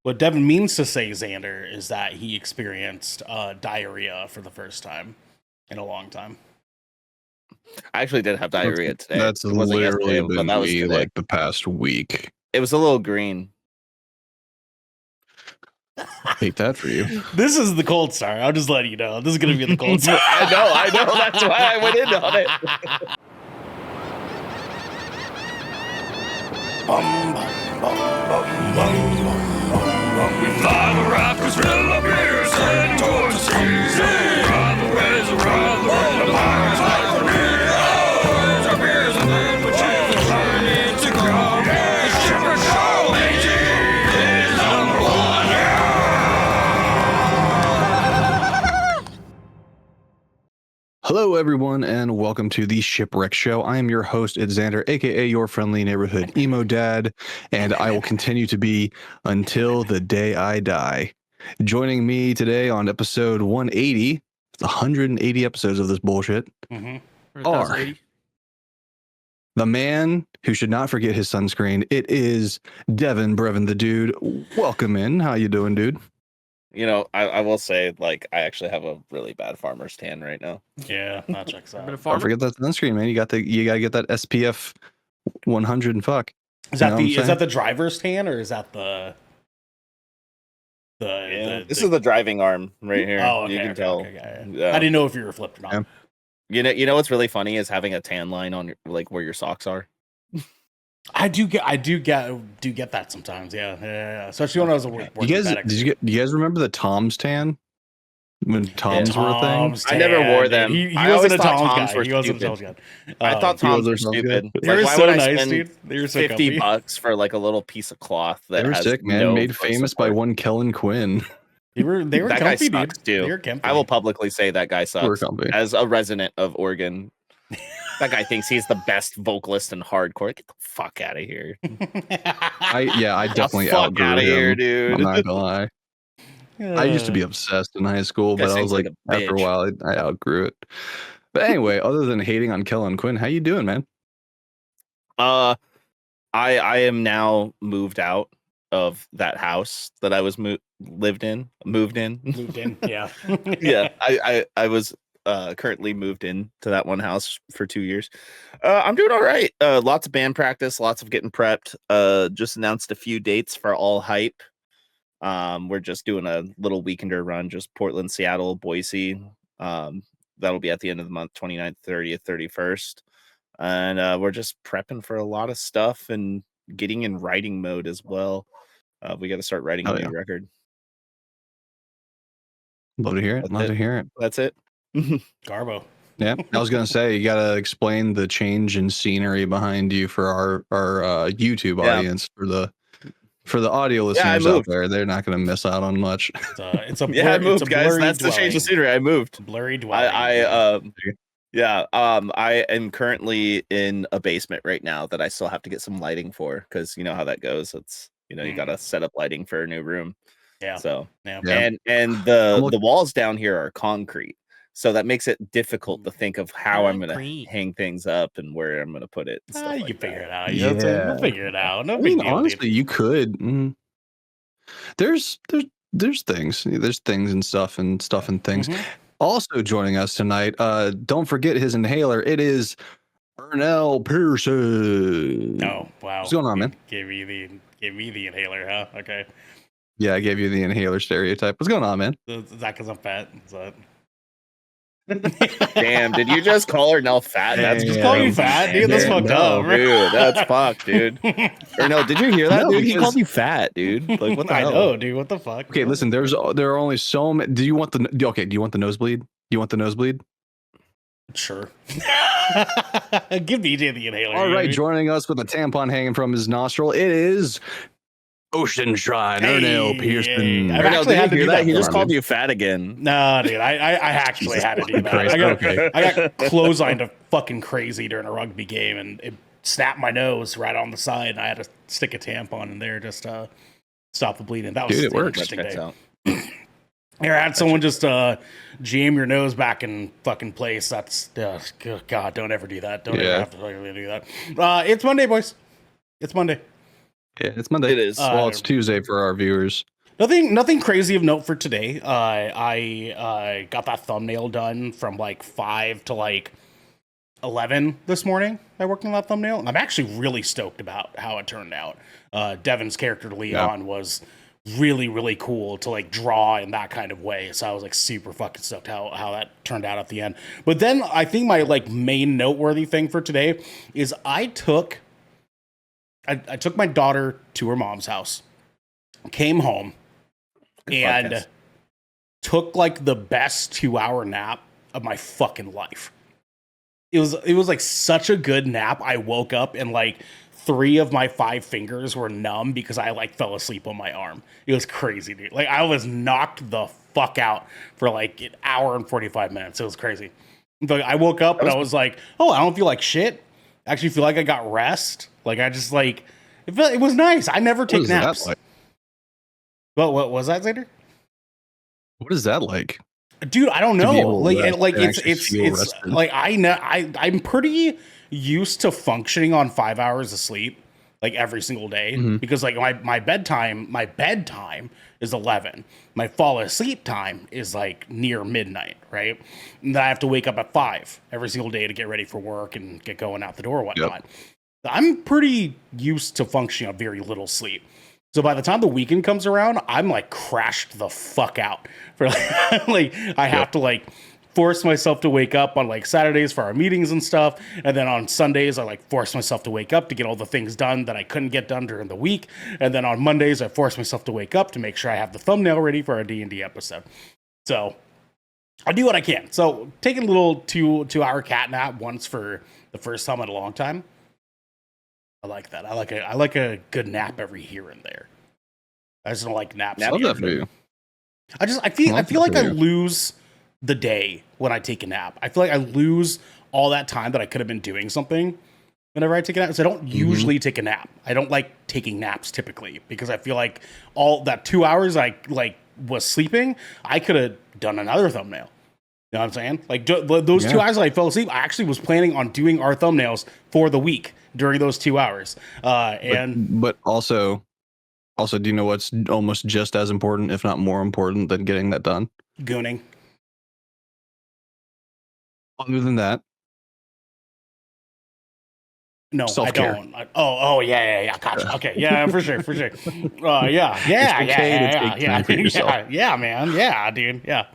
What Devin means to say, Xander, is that he experienced diarrhea for the first time in a long time. I actually did have diarrhea today. That's It wasn't literally yesterday, been but that was me today. like the past week. It was a little green. Hate that for you. This is the cold start. I'll just let you know. This is going to be the cold start. I know. That's why I went in on it. We fly the rafters, fill the beers, heading towards the seas. Ride the waves, ride the wind, the pirates like the wind. Raise our beers and then we choose flying to come. The Shipwreck Show, AG is number one. Hello, everyone, and welcome to the Shipwreck Show. I am your host, Xander, aka your friendly neighborhood emo dad, and I will continue to be until the day I die. Joining me today on episode 180, 180 episodes of this bullshit, are the man who should not forget his sunscreen. It is Devin Brevin, the dude. Welcome in. How you doing, dude? You know, I will say, like, I actually have a really bad farmer's tan right now. Yeah, that checks out. Don't forget that sunscreen, man. You gotta get that SPF 100 and fuck. Is that the driver's tan or is that the This is the driving arm right here. Oh, okay, you can tell. Yeah. I didn't know if you were flipped or not. Yeah. You know what's really funny is having a tan line on your, like, where your socks are. I do get that sometimes. Yeah. Especially when I was working. Do you guys remember the Tom's tan? When Toms were a thing? I never wore them. He I wasn't a always thought Tom's guy. were He wasn't a stupid. Tom's guy. I thought Toms were stupid. They were why so would I nice, spend dude. They were so $50 comfy. for like a little piece of cloth that They were has sick, man. no Made foot famous by support. one Kellen Quinn. They were That comfy, guy sucks, dude. too. They were comfy. I will publicly say that guy They were sucks. comfy. As a resident of Oregon, that guy thinks he's the best vocalist in hardcore. Get the fuck out of here. I definitely Get the fuck outgrew out of him. here, dude. I'm not gonna lie. I used to be obsessed in high school, Guy but I sings was like, like a after a bitch. while, I outgrew it. But anyway, other than hating on Kellen Quinn, how you doing, man? I am now moved out of that house that I was moved in. Moved in. Yeah. Yeah, I was currently moved in to that one house for 2 years. I'm doing all right. Lots of band practice, lots of getting prepped. Just announced a few dates for All Hype. We're just doing a little weekender run, just Portland, Seattle, Boise. That'll be at the end of the month, 29th, 30th, 31st. And we're just prepping for a lot of stuff and getting in writing mode as well. We got to start writing a new record. Love to hear it. Love to hear it. That's it. Garbo. Yeah, I was gonna say you gotta explain the change in scenery behind you for our YouTube audience, for the audio listeners out there. They're not gonna miss out on much. It's a I moved, guys. That's the change of scenery. I moved. Blurry dwelling. I am currently in a basement right now that I still have to get some lighting for, because you know how that goes. It's you gotta set up lighting for a new room. Yeah. So yeah. And the walls down here are concrete, so that makes it difficult to think of how I'm gonna hang things up and where I'm gonna put it. And stuff You like can figure it out. Yeah. We'll figure it out. No I big mean, deal, honestly, dude. you could. There's things. There's things and stuff and things. Mhm. Also joining us tonight, don't forget his inhaler. It is Ernell Pearson. Oh, wow. What's going on, man? Give me the inhaler, huh? Okay. Yeah, I gave you the inhaler stereotype. What's going on, man? Is that because I'm fat? Is that... Damn, did you just call Ernell fat? That's Just call you fat, dude. That's fucked up. Dude, that's fucked, dude. Ernell, did you hear that, No, dude? He because- called you fat, dude. Like, what the hell? I know, dude. What the fuck? Okay, listen. There are only so many. Do you want the nosebleed? Do you want the nosebleed? Sure. Give DJ the inhaler. All right, dude. joining us with a tampon hanging from his nostril, it is Ocean Shrine Ernell Pearson. I've Ernell, actually did had to you hear do that? that. He just for called me. you fat again. No, dude. I actually had to do that. Christ, okay. I got clotheslined to fucking crazy during a rugby game, and it snapped my nose right on the side, and I had to stick a tampon in there just to stop the bleeding. That was Dude, it an works. interesting Checks day. out. Here, I had someone just jam your nose back in fucking place. That's God, don't ever do that. Don't ever have to fucking do that. It's Monday, boys. It's Monday. Yeah, it's Monday. It is. Well, it's Tuesday for our viewers. Nothing crazy of note for today. I got that thumbnail done from like 5 to like 11 this morning. I worked on that thumbnail, and I'm actually really stoked about how it turned out. Devin's character Leon was really, really cool to like draw in that kind of way. So I was like super fucking stoked how that turned out at the end. But then I think my like main noteworthy thing for today is I took my daughter to her mom's house, came home, and took like the best 2-hour nap of my fucking life. It was like such a good nap. I woke up and like 3 of my 5 fingers were numb because I like fell asleep on my arm. It was crazy, dude. Like I was knocked the fuck out for like an hour and 45 minutes. It was crazy. But I woke up and I was like, oh, I don't feel like shit. I actually feel like I got rest. Like I just like it was nice. I never take naps. Like? What was that, Xander? What is that like? Dude, I don't know. It's like I'm pretty used to functioning on 5 hours of sleep like every single day because like my bedtime is 11. My fall asleep time is like near midnight, right? And then I have to wake up at 5 every single day to get ready for work and get going out the door and whatnot. Yep. I'm pretty used to functioning on very little sleep. So by the time the weekend comes around, I'm like crashed the fuck out for like I have to like force myself to wake up on like Saturdays for our meetings and stuff, and then on Sundays I like force myself to wake up to get all the things done that I couldn't get done during the week, and then on Mondays I force myself to wake up to make sure I have the thumbnail ready for our D&D episode. So I do what I can. So taking a little 2-hour cat nap once for the first time in a long time. I like that. I like a good nap every here and there. I just don't like naps. I love that for you. I feel like I lose the day when I take a nap. I feel like I lose all that time that I could have been doing something whenever I take a nap. So I don't usually take a nap. I don't like taking naps typically because I feel like all that 2 hours I like was sleeping, I could have done another thumbnail. You know what I'm saying? Like those 2 hours that I fell asleep, I actually was planning on doing our thumbnails for the week during those 2 hours. But also, do you know what's almost just as important, if not more important, than getting that done? Gooning. Other than that, no, self-care. I don't. Oh, yeah. Gotcha. Okay, yeah, for sure. Yeah, man. Yeah, dude. Yeah.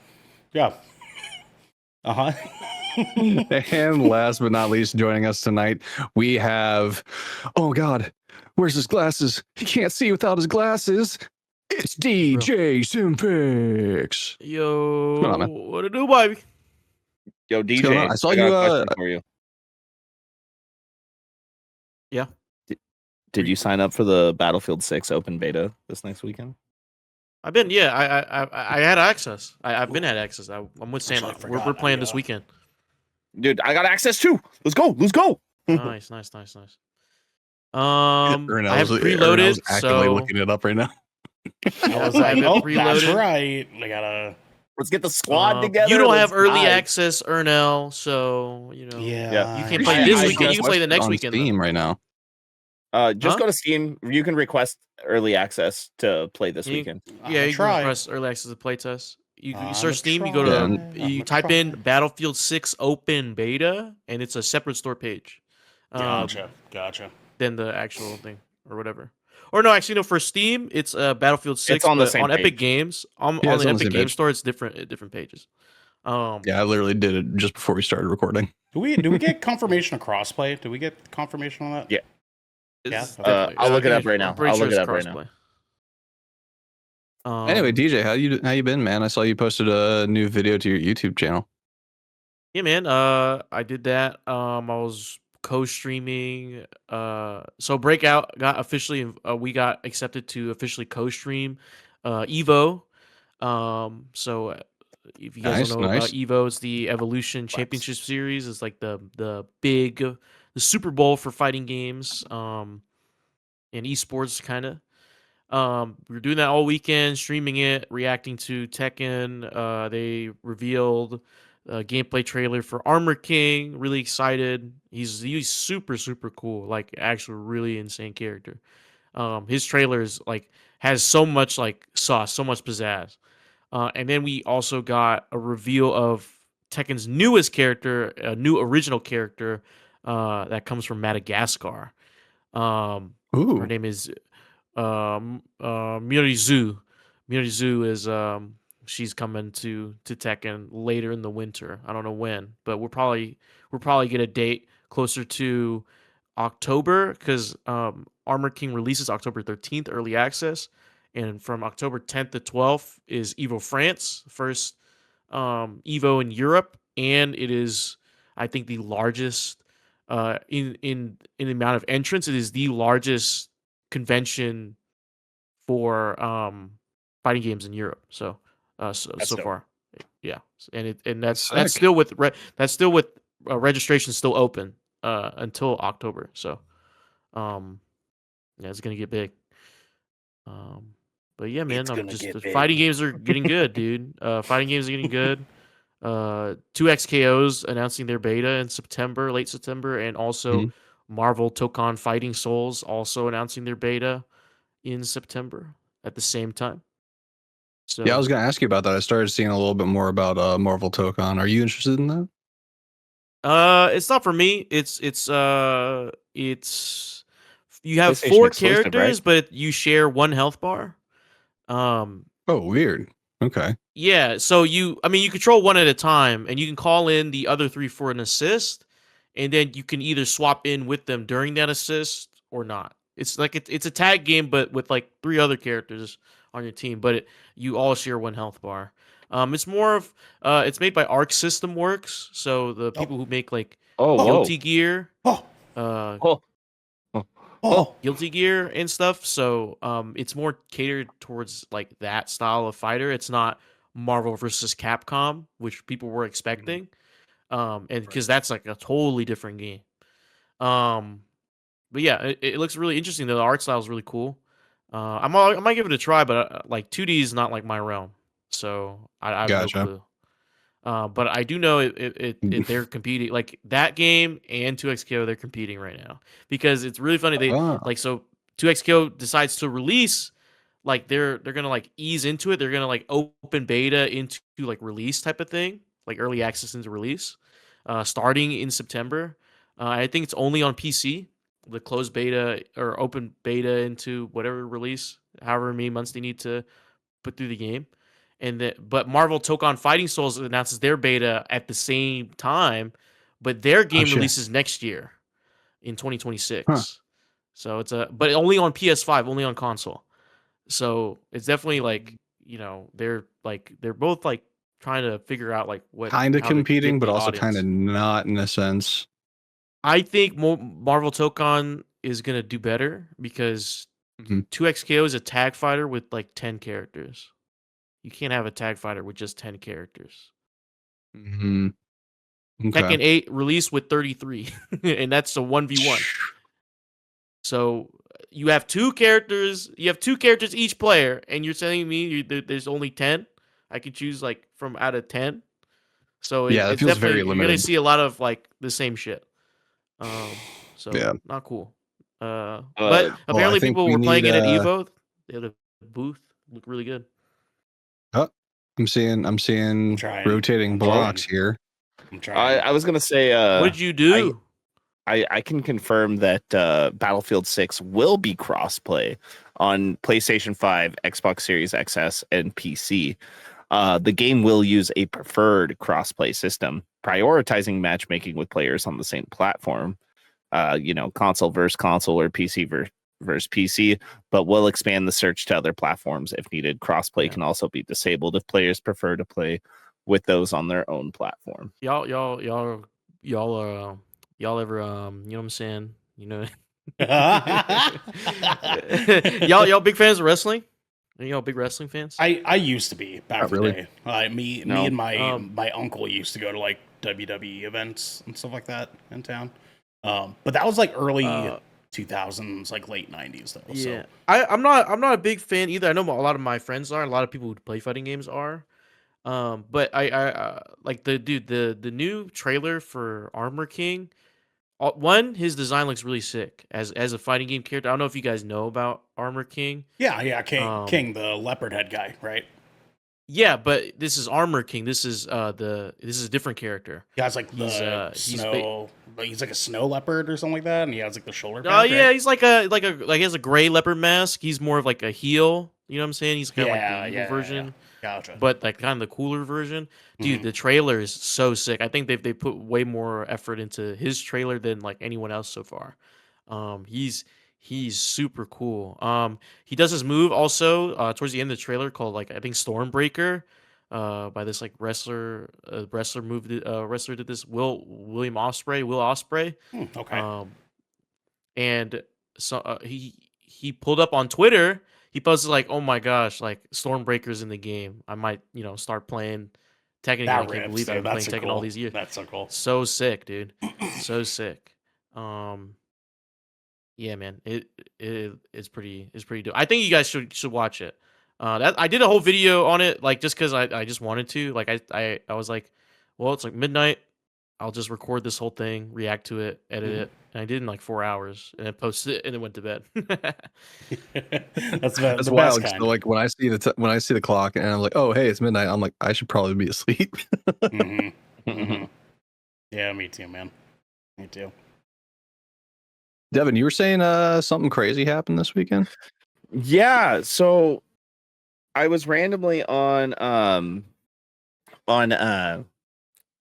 And last but not least, joining us tonight, we have, oh God, where's his glasses? He can't see without his glasses. It's DJ Simpix. Yo, on, man? what it do, baby? Yo, DJ, I saw got you. a question for you. Yeah. Did you sign up for the Battlefield 6 open beta this next weekend? I've been, I had access. I've been at access. I'm with Sam. Actually, I We're forgot. playing this weekend. Dude, I got access too. Let's go. Nice. I have preloaded, Ernell's actively so looking it up right now. I was like, I've oh, been that's preloaded. right. I gotta. Let's get the squad together. You don't Let's have early dive. access, Ernell, so you know. Yeah. You can play this weekend. You can play the next on weekend. Steam right now. Just go to Steam. You can request early access to play this weekend. Yeah, you try. can press early access to playtest. You I'ma search Steam. You try. go to I'ma you type try. in Battlefield 6 Open Beta, and it's a separate store page. Gotcha. Than the actual thing or whatever. Or no, actually no. For Steam, it's Battlefield 6. It's on the but same on Epic page. Games, on Yeah, it's the on the Epic same Game page. Store, it's different pages. Yeah, I literally did it just before we started recording. Do we get confirmation of crossplay? Do we get confirmation on that? Yeah. It's Yeah, definitely- I'll look it I'm up right now. pretty I'll sure look it it's up right now. crossplay. Anyway, DJ, how you been, man? I saw you posted a new video to your YouTube channel. Yeah, man. I did that. I was co-streaming. So Breakout got officially. We got accepted to officially co-stream Evo. So if you guys don't know about Evo, it's the Evolution Championship Series. It's like the Super Bowl for fighting games. And esports kind of. We were doing that all weekend, streaming it, reacting to Tekken. They revealed a gameplay trailer for Armor King. Really excited. He's super cool. Like actually really insane character. His trailers like has so much like sauce, so much pizzazz. And then we also got a reveal of Tekken's newest character, a new original character that comes from Madagascar. Her Ooh. name is Mirizu. Mirizu is she's coming to Tekken later in the winter. I don't know when, but we'll probably get a date closer to October because Armor King releases October 13th early access, and from October 10th to 12th is Evo France, first Evo in Europe, and it is I think the largest in the amount of entrants. It is the largest convention for fighting games in Europe. So That's so dope. far, yeah, and that's Sick. still with registration still open until October. So yeah, it's gonna get big. But yeah, man, It's gonna get the big. fighting games are getting good, dude. Fighting games are getting good. 2XKOs announcing their beta in September, late September, and also Mhm. Marvel Tokon Fighting Souls also announcing their beta in September at the same time. Yeah, I was So, going to ask you about that. I started seeing a little bit more about Marvel Tokon. Are you interested in that? it's not for me. It's you have PlayStation 4 exclusive, right? characters, but you share 1 health bar. Um, Oh, weird. Okay. yeah. So you control 1 at a time, and you can call in the other 3 for an assist, and then you can either swap in with them during that assist or not. It's like it's a tag game, but with like 3 other characters on your team, but you all share 1 health bar. It's more of it's made by Arc System Works, so the people who make like Oh, Oh. whoa. Guilty Gear, Oh, uh, Oh, oh, oh, Guilty Gear and stuff. So it's more catered towards like that style of fighter. It's not Marvel versus Capcom, which people were expecting. And because that's like a totally different game. Um, but yeah, it looks really interesting though. The art style is really cool. I might give it a try, but like 2D is not like my realm, so I have no Gotcha. clue. But I do know they're competing like that game and 2XKO. They're competing right now because it's really funny. They Ah, like so 2XKO decides to release like they're gonna like ease into it. They're gonna like open beta into like release type of thing, like early access into release, starting in September. I think it's only on PC. The closed beta or open beta into whatever release, however many months they need to put through the game. But Marvel Tokon Fighting Souls announces their beta at the same time, but their oh game shit. releases next year in Huh. 2026. So but only on PS5, only on console. So it's definitely like, they're both like trying to figure out like Kind of how to competing, get but the also kind of audience. not in a sense. I think Marvel Tokon is going to do better because Mhm. 2XKO is a tag fighter with like 10 characters. You can't have a tag fighter with just 10 characters. Mhm. Okay. Tekken 8 released with 33, and that's a 1v1. So you have 2 characters. You have 2 characters each player, and you're telling me there's only 10. I could choose like from out of 10. So Yeah, that it's feels very definitely you're gonna limited. see a lot of like the same shit. So Yeah. not cool. Uh, But Well, I apparently think people we were playing need it at Evo. They had a booth. Looked really good. oh, I'm seeing trying. rotating I'm blocks trying. here. I'm trying. I was gonna say, What did you do? I can confirm that Battlefield 6 will be crossplay on PlayStation 5, Xbox Series XS, and PC. The game will use a preferred crossplay system, prioritizing matchmaking with players on the same platform. Console versus console or PC versus PC, but will expand the search to other platforms if needed. Crossplay Yeah. can also be disabled if players prefer to play with those on their own platform. Y'all ever you know what I'm saying? Y'all big fans of wrestling? Are y'all big wrestling fans? I used to be back Not in the really. day. Me No. and my Um, my uncle used to go to like WWE events and stuff like that in town. But that was like early 2000s, like late 90s though. Yeah, So I'm not a big fan either. I know a lot of my friends are. A lot of people who play fighting games are. But I like the new trailer for Armor King one, his design looks really sick as a fighting game character. I don't know if you guys know about Armor King. Yeah, Um, King, the leopard head guy, right? yeah, but this is Armor King. This is a different character. He has like He's the snow. He's like a snow leopard or something like that, and he has like the shoulder Oh pads, yeah, right? he's like he has a gray leopard mask. He's more of like a heel. You know what I'm saying? He's kind of like the evil version, Gotcha. but like kind of the cooler version. Dude, Mhm. the trailer is so sick. I think they put way more effort into his trailer than like anyone else so far. He's super cool. He does his move also towards the end of the trailer called like I think Stormbreaker. By this like wrestler did this Will Ospreay. Okay. And so he pulled up on Twitter. He posted like, "Oh my gosh, like Stormbreaker's in the game. I might start playing Tekken again. I That can't rips, believe I've dude. been That's playing so Tekken all cool. these years. That's so cool. So sick, dude. So sick. Yeah, man. It's pretty dope. I think you guys should watch it. That I did a whole video on it, like just because I just wanted to. Like I was like, well, it's like midnight. I'll just record this whole thing, react to it, edit Mhm. it, and I did in like 4 hours, and then posted it, and then went to bed. That's That's the best wild. kind. So like when I see when I see the clock and I'm like, oh hey, it's midnight. I'm like, I should probably be asleep. Yeah, me too, man. Me too. Devin, you were saying something crazy happened this weekend? Yeah, so I was randomly on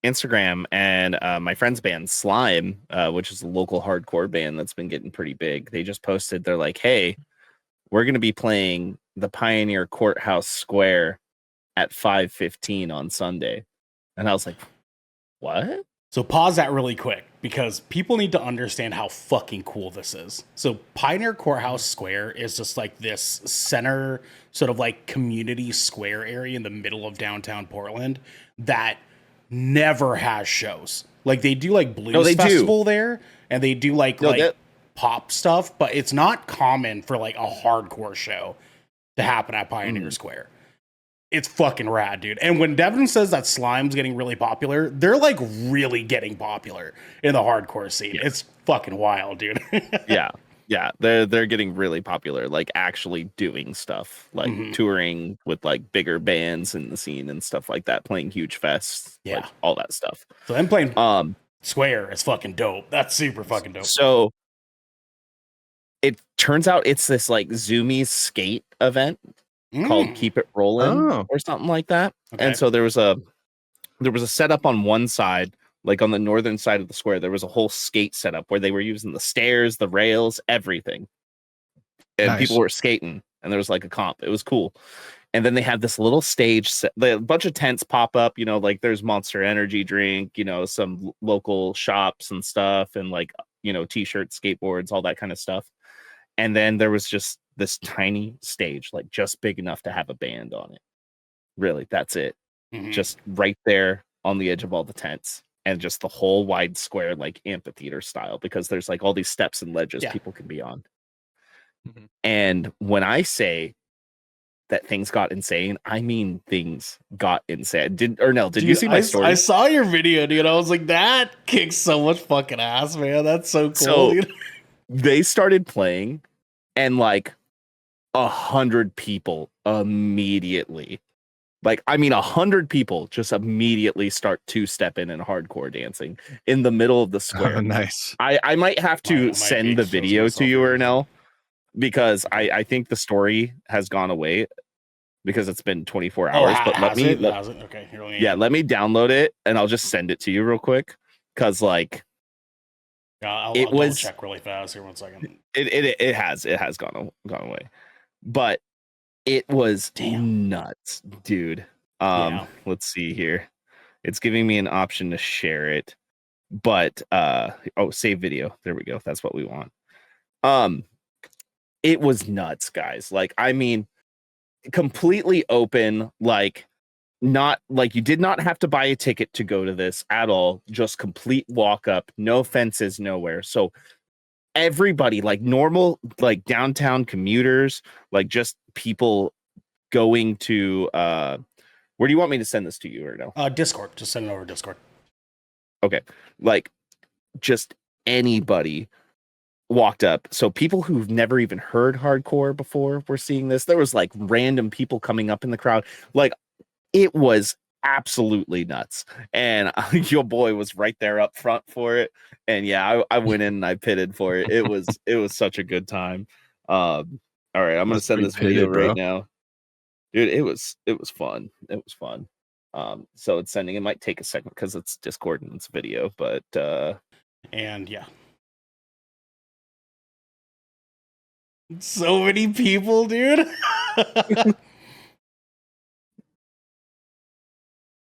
Instagram, and my friend's band Slime, which is a local hardcore band that's been getting pretty big. They just posted, they're like, "Hey, we're going to be playing the Pioneer Courthouse Square at 5:15 on Sunday." And I was like, "What?" So pause that really quick because people need to understand how fucking cool this is. So Pioneer Courthouse Square is just like this center sort of like community square area in the middle of downtown Portland that never has shows. Like they do like blues they do. festival there and they do like No, that- pop stuff, but it's not common for like a hardcore show to happen at Pioneer Square. It's fucking rad, dude. And when Devin says that Slime's getting really popular, they're like really getting popular in the hardcore scene. Yeah. It's fucking wild, dude. yeah, they're getting really popular, like actually doing stuff, like touring with like bigger bands in the scene and stuff like that, playing huge fests, like all that stuff. So them playing Square is fucking dope. That's super fucking dope. So it turns out it's this like Zoomies skate event called Keep It Rolling or something like that. Okay. And so there was a setup on one side, like on the northern side of the square. There was a whole skate setup where they were using the stairs, the rails, everything. And people were skating, and there was like a comp. It was cool. And then they had this little stage set, a bunch of tents pop up, you know, like there's Monster Energy drink, you know, some local shops and stuff, and like, you know, t-shirts, skateboards, all that kind of stuff. And then there was just this tiny stage, like just big enough to have a band on it. Really, that's it. Just right there on the edge of all the tents, and just the whole wide square, like amphitheater style, because there's like all these steps and ledges people can be on. And when I say that things got insane, I mean things got insane. Ernell, did you see my story? I saw your video, dude. I was like, that kicks so much fucking ass, man. That's so cool, So, dude. They started playing, and like 100 people immediately, like, I mean, 100 people just immediately start two-stepping and hardcore dancing in the middle of the square. Oh, nice. I might have to Might send be the exposing video to myself you, here. Ernell, because I think the story has gone away because it's been 24 hours. But let me Okay, here, let me download it, and I'll just send it to you real quick, because like I'll it double was check really fast here. 1 second. it has gone away, but it was nuts, dude. Let's see here. It's giving me an option to share it, but save video. There we go. That's what we want. It was nuts, guys. Like, I mean, completely open, like, not like you did not have to buy a ticket to go to this at all. Just complete walk up, no fences, nowhere. So everybody, like normal, like downtown commuters, like just people going to where do you want me to send this to you, or no? Discord. Just send it over Discord. Okay. Like just anybody walked up. So people who've never even heard hardcore before were seeing this. There was like random people coming up in the crowd. Like it was absolutely nuts. And your boy was right there up front for it. And yeah, I went in and I pitted for it. It was such a good time. All right, I'm gonna send this video right now. Dude, it was fun. It was fun. So it's sending. It might take a second because it's Discord and it's video, but and yeah. So many people, dude.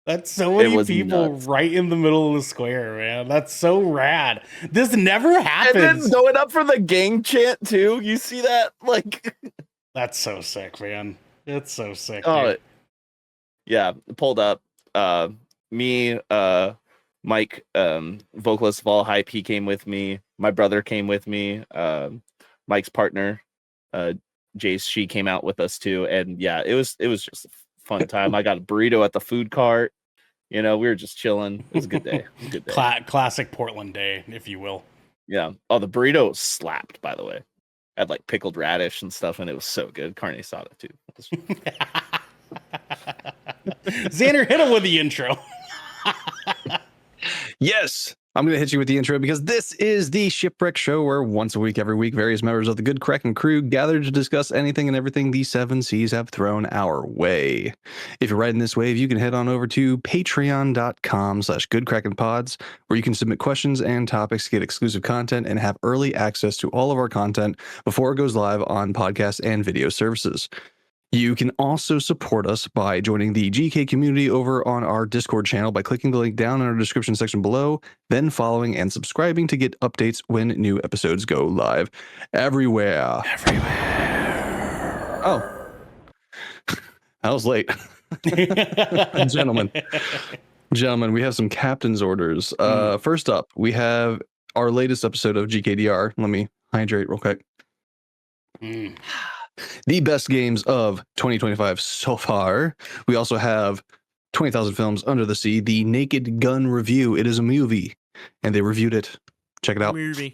That's so many people nuts. Right in the middle of the square, man. That's so rad. This never happens. And then going up for the gang chant too. You see that? Like that's so sick, man. It's so sick. Oh, dude. Yeah. Pulled up. Me, Mike, vocalist of All Hype, he came with me. My brother came with me. Mike's partner, Jace, she came out with us too. And yeah, it was just a fun time. I got a burrito at the food cart. You know, we were just chilling. It was a good day. Good day. Classic Portland day, if you will. Yeah. Oh, the burrito slapped, by the way. Had like pickled radish and stuff, and it was so good. Carne asada too. Xander, hit him with the intro. Yes, I'm going to hit you with the intro because this is the Shipwreck Show where once a week, every week, various members of the good Kraken crew gather to discuss anything and everything the seven seas have thrown our way. If you're riding this wave, you can head on over to patreon.com/goodkrakenpods where you can submit questions and topics, get exclusive content, and have early access to all of our content before it goes live on podcast and video services. You can also support us by joining the GK community over on our Discord channel by clicking the link down in our description section below, then following and subscribing to get updates when new episodes go live everywhere. Oh, I was late. Gentlemen, we have some captain's orders. First up, we have our latest episode of GKDR. Let me hydrate real quick. The best games of 2025 so far. We also have 20,000 Films Under the Sea, the Naked Gun review. It is a movie, and they reviewed it. Check it out. Good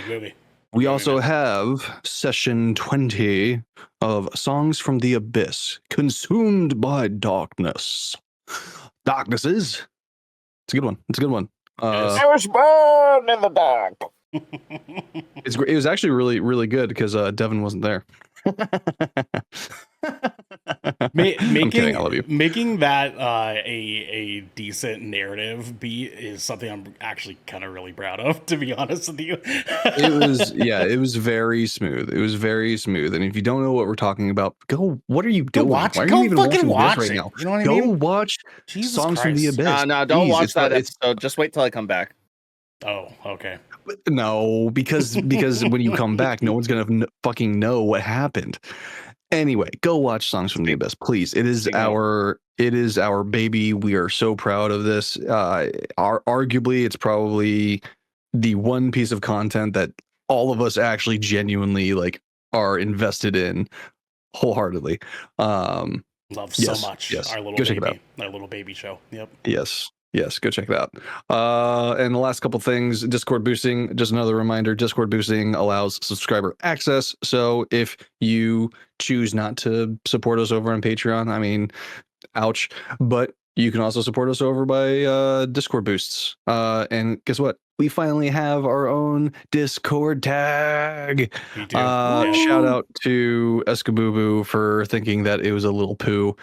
movie. We also have session 20 of Songs from the Abyss, Consumed by Darkness. Darknesses. It's a good one. I was born in the dark. It was actually really, really good because Devin wasn't there. I'm kidding, I love you. Making that a decent narrative beat is something I'm actually kind of really proud of, to be honest with you. It was very smooth. And if you don't know what we're talking about, what are you doing? Why are you even watching this right now? You know what I mean? Go watch Songs from the Abyss. No, don't watch that episode. Just wait till I come back. Oh, okay. No, because when you come back, no one's gonna fucking know what happened. Anyway, go watch Songs from the Abyss, please. It is our baby. We are so proud of this. Arguably, it's probably the one piece of content that all of us actually genuinely like are invested in wholeheartedly. Love so much. Yes. Our little go baby, check it out. Our little baby show. Yep. Yes, go check it out. And the last couple things, Discord boosting, just another reminder, Discord boosting allows subscriber access. So if you choose not to support us over on Patreon, I mean, ouch, but you can also support us over by Discord boosts. And guess what? We finally have our own Discord tag. We do. Shout out to Escabubu for thinking that it was a little poo.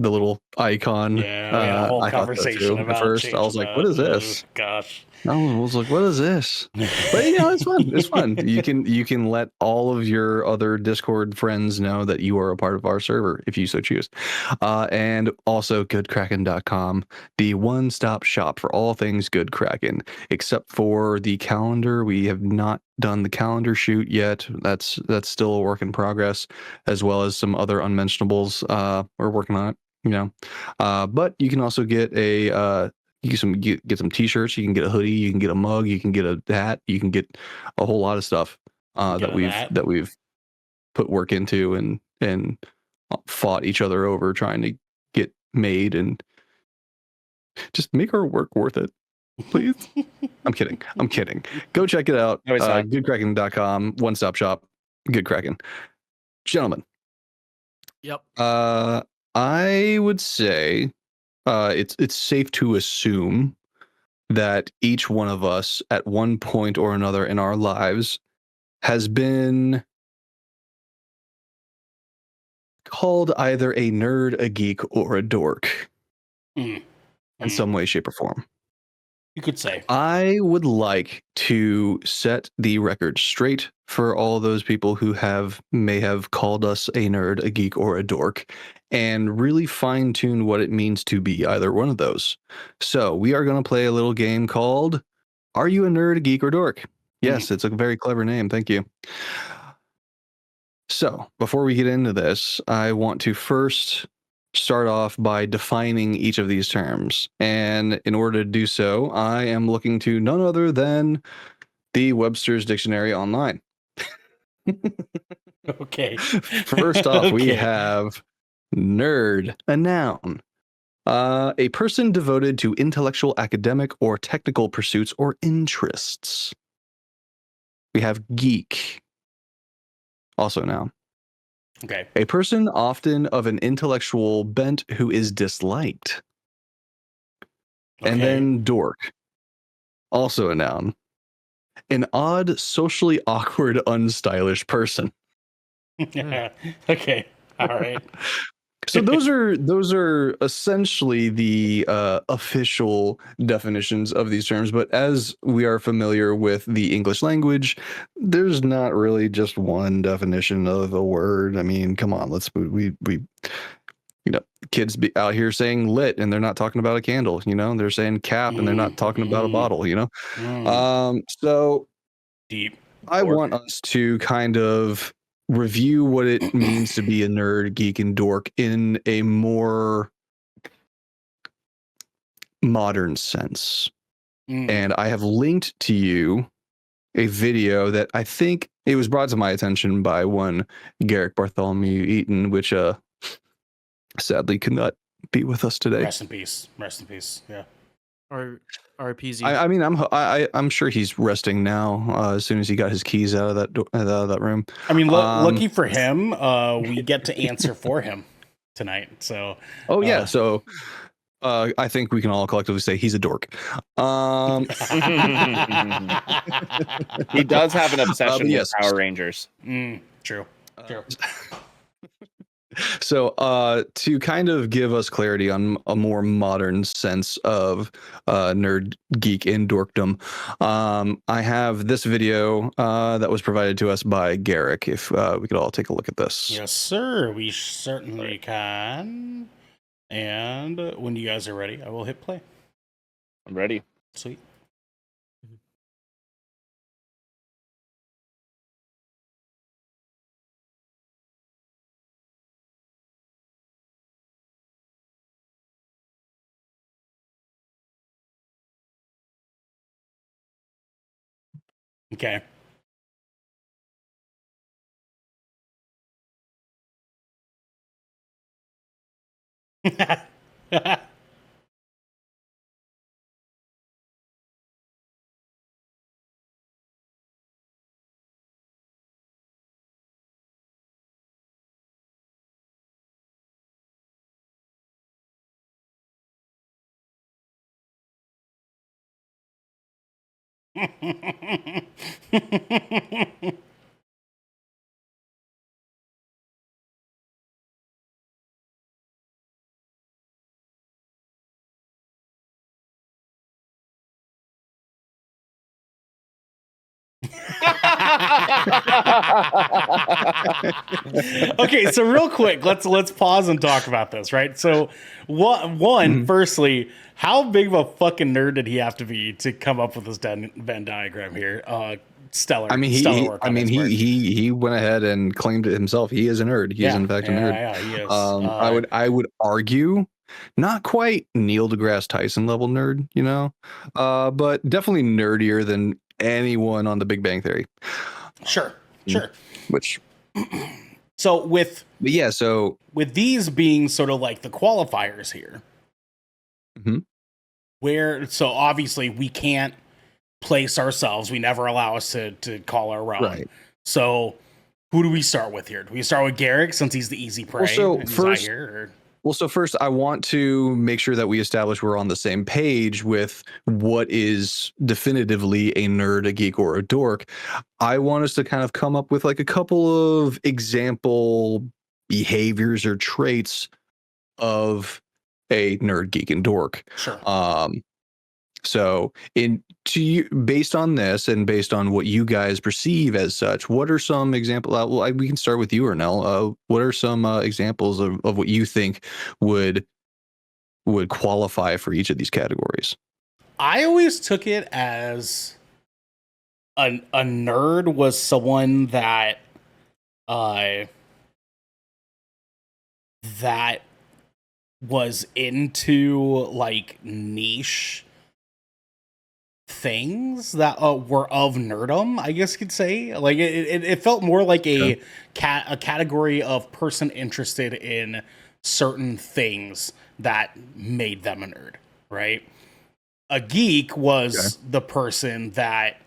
The little icon. Yeah, we had a whole conversation about at first. I was like, what is this? Gosh. I was like, what is this? But it's fun. It's fun. You can let all of your other Discord friends know that you are a part of our server if you so choose. And also goodkraken.com, the one-stop shop for all things Good Kraken, except for the calendar. We have not done the calendar shoot yet. That's still a work in progress, as well as some other unmentionables. We're working on it, but you can also get get some t-shirts, you can get a hoodie, you can get a mug, you can get a hat, you can get a whole lot of stuff that we've put work into and fought each other over trying to get made and just make our work worth it. Please. I'm kidding. I'm kidding. Go check it out. No, he's not. Goodkraken.com. One-stop shop. Good Kraken. Gentlemen, Yep. I would say it's safe to assume that each one of us at one point or another in our lives has been called either a nerd, a geek, or a dork Mm. in some way, shape, or form. You could say. I would like to set the record straight for all those people who may have called us a nerd, a geek, or a dork, and really fine tune what it means to be either one of those. So we are going to play a little game called Are You a Nerd, a Geek, or Dork? Yes, it's a very clever name. Thank you. So before we get into this, I want to first start off by defining each of these terms. And in order to do so, I am looking to none other than the Webster's Dictionary online. Okay. First off, we have nerd, a noun. A person devoted to intellectual, academic, or technical pursuits or interests. We have geek, also a noun. Okay. A person often of an intellectual bent who is disliked. And Okay. then dork, also a noun. An odd, socially awkward, unstylish person. Okay. All right. So those are essentially the official definitions of these terms. But as we are familiar with the English language, there's not really just one definition of a word. I mean, come on, we kids be out here saying lit and they're not talking about a candle. They're saying cap and they're not talking about a bottle. So Deep. I want us to kind of review what it means to be a nerd, geek, and dork in a more modern sense. And I have linked to you a video that I think it was brought to my attention by one Garrick Bartholomew Eaton, which sadly could not be with us today. Rest in peace. Rest in peace. Yeah. Or RPZ. I mean, I'm sure he's resting now. As soon as he got his keys out of that room. I mean, lucky for him, we get to answer for him tonight. So. Oh yeah. So. I think we can all collectively say he's a dork. He does have an obsession with Power Rangers. True. So to kind of give us clarity on a more modern sense of nerd, geek, and dorkdom, I have this video that was provided to us by Garrick. If we could all take a look at this. Yes, sir. We certainly can. And when you guys are ready, I will hit play. I'm ready. Sweet. Okay. Okay, so real quick, let's pause and talk about this, right? So, firstly, how big of a fucking nerd did he have to be to come up with this Venn diagram here? Stellar. I mean, he went ahead and claimed it himself. He is a nerd. He is in fact a nerd. Yeah, he is. I would argue not quite Neil deGrasse Tyson level nerd, but definitely nerdier than anyone on The Big Bang Theory. Sure. Which, so with so with these being sort of like the qualifiers here, so obviously we can't place ourselves. We never allow us to call our own. Right. So who do we start with here? Do we start with Garrick since he's the easy prey? so and he's first- out here, or? Well, so first, I want to make sure that we establish we're on the same page with what is definitively a nerd, a geek, or a dork. I want us to kind of come up with like a couple of example behaviors or traits of a nerd, geek, and dork. Sure. So based on this and based on what you guys perceive as such, what are some examples? We can start with you, Ernell. What are some examples of what you think would qualify for each of these categories? I always took it as a nerd was someone that that was into like niche things that were of nerdom, I guess you could say. Like it felt more like a category of person interested in certain things that made them a nerd, right? A geek was the person that,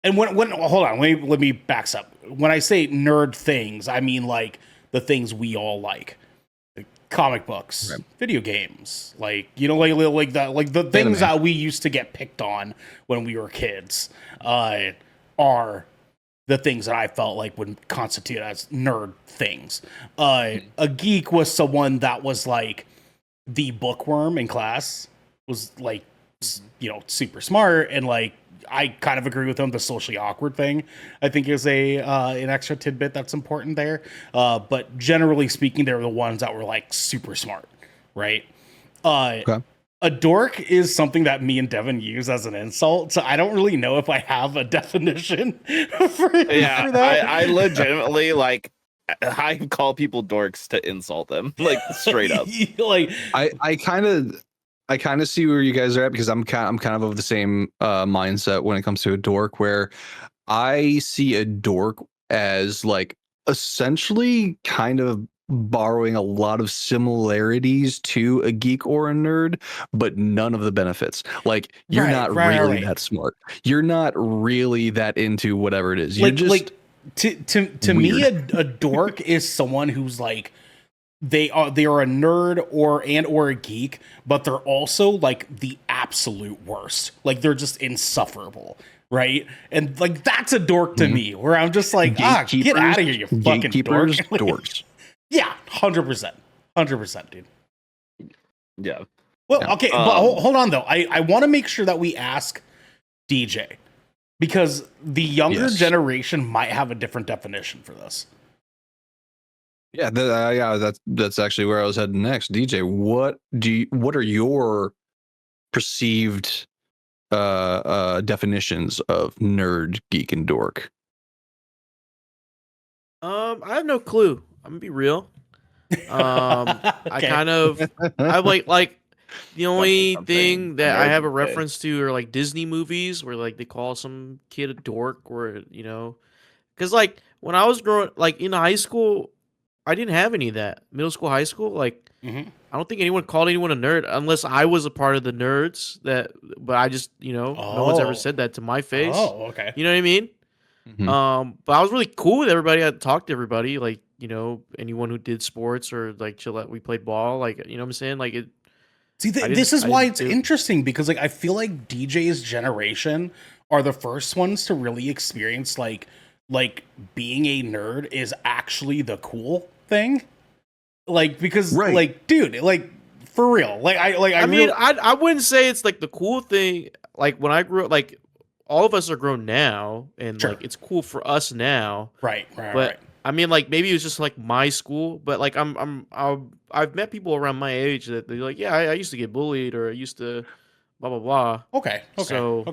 and when hold on, let me back up. When I say nerd things, I mean like the things we all like. Comic books, video games, like the things that we used to get picked on when we were kids, are the things that I felt like would constitute as nerd things. A geek was someone that was like the bookworm in class, was like super smart, and like I kind of agree with them. The socially awkward thing, I think, is an extra tidbit that's important there. But generally speaking, they're the ones that were like super smart, right? A dork is something that me and Devin use as an insult, so I don't really know if I have a definition for that. I legitimately like. I call people dorks to insult them, like straight up. Like I kind of see where you guys are at, because I'm kind of the same mindset when it comes to a dork, where I see a dork as like essentially kind of borrowing a lot of similarities to a geek or a nerd, but none of the benefits. Like you're not really that smart. You're not really that into whatever it is. You're just to me, a dork is someone who's like, they are a nerd or a geek, but they're also like the absolute worst. Like they're just insufferable, right? And like that's a dork to me, where I'm just like, get out of here, you fucking dork. Dorks. Yeah, 100%, dude. Yeah. Well, okay, but hold on though. I want to make sure that we ask DJ, because the younger generation might have a different definition for this. Yeah, that's actually where I was heading next. DJ, what are your perceived definitions of nerd, geek, and dork? I have no clue. I'm gonna be real. I kind of like the only thing that I have a reference to are like Disney movies where like they call some kid a dork, or because like when I was growing, like in high school, I didn't have any of that. Middle school, high school, like I don't think anyone called anyone a nerd unless I was a part of the nerds. But I just no one's ever said that to my face. Oh, okay. You know what I mean? But I was really cool with everybody. I talked to everybody, like anyone who did sports or like we played ball, like what I'm saying, like it. See, this is why it's interesting, because like I feel like DJ's generation are the first ones to really experience like being a nerd is actually the cool thing, like because like dude, like for real, like I mean I wouldn't say it's like the cool thing. Like when I grew up, like all of us are grown now, and like it's cool for us now, right. But I mean, like maybe it was just like my school, but like I've met people around my age that they're like, yeah, I used to get bullied, or I used to blah blah blah. Okay. So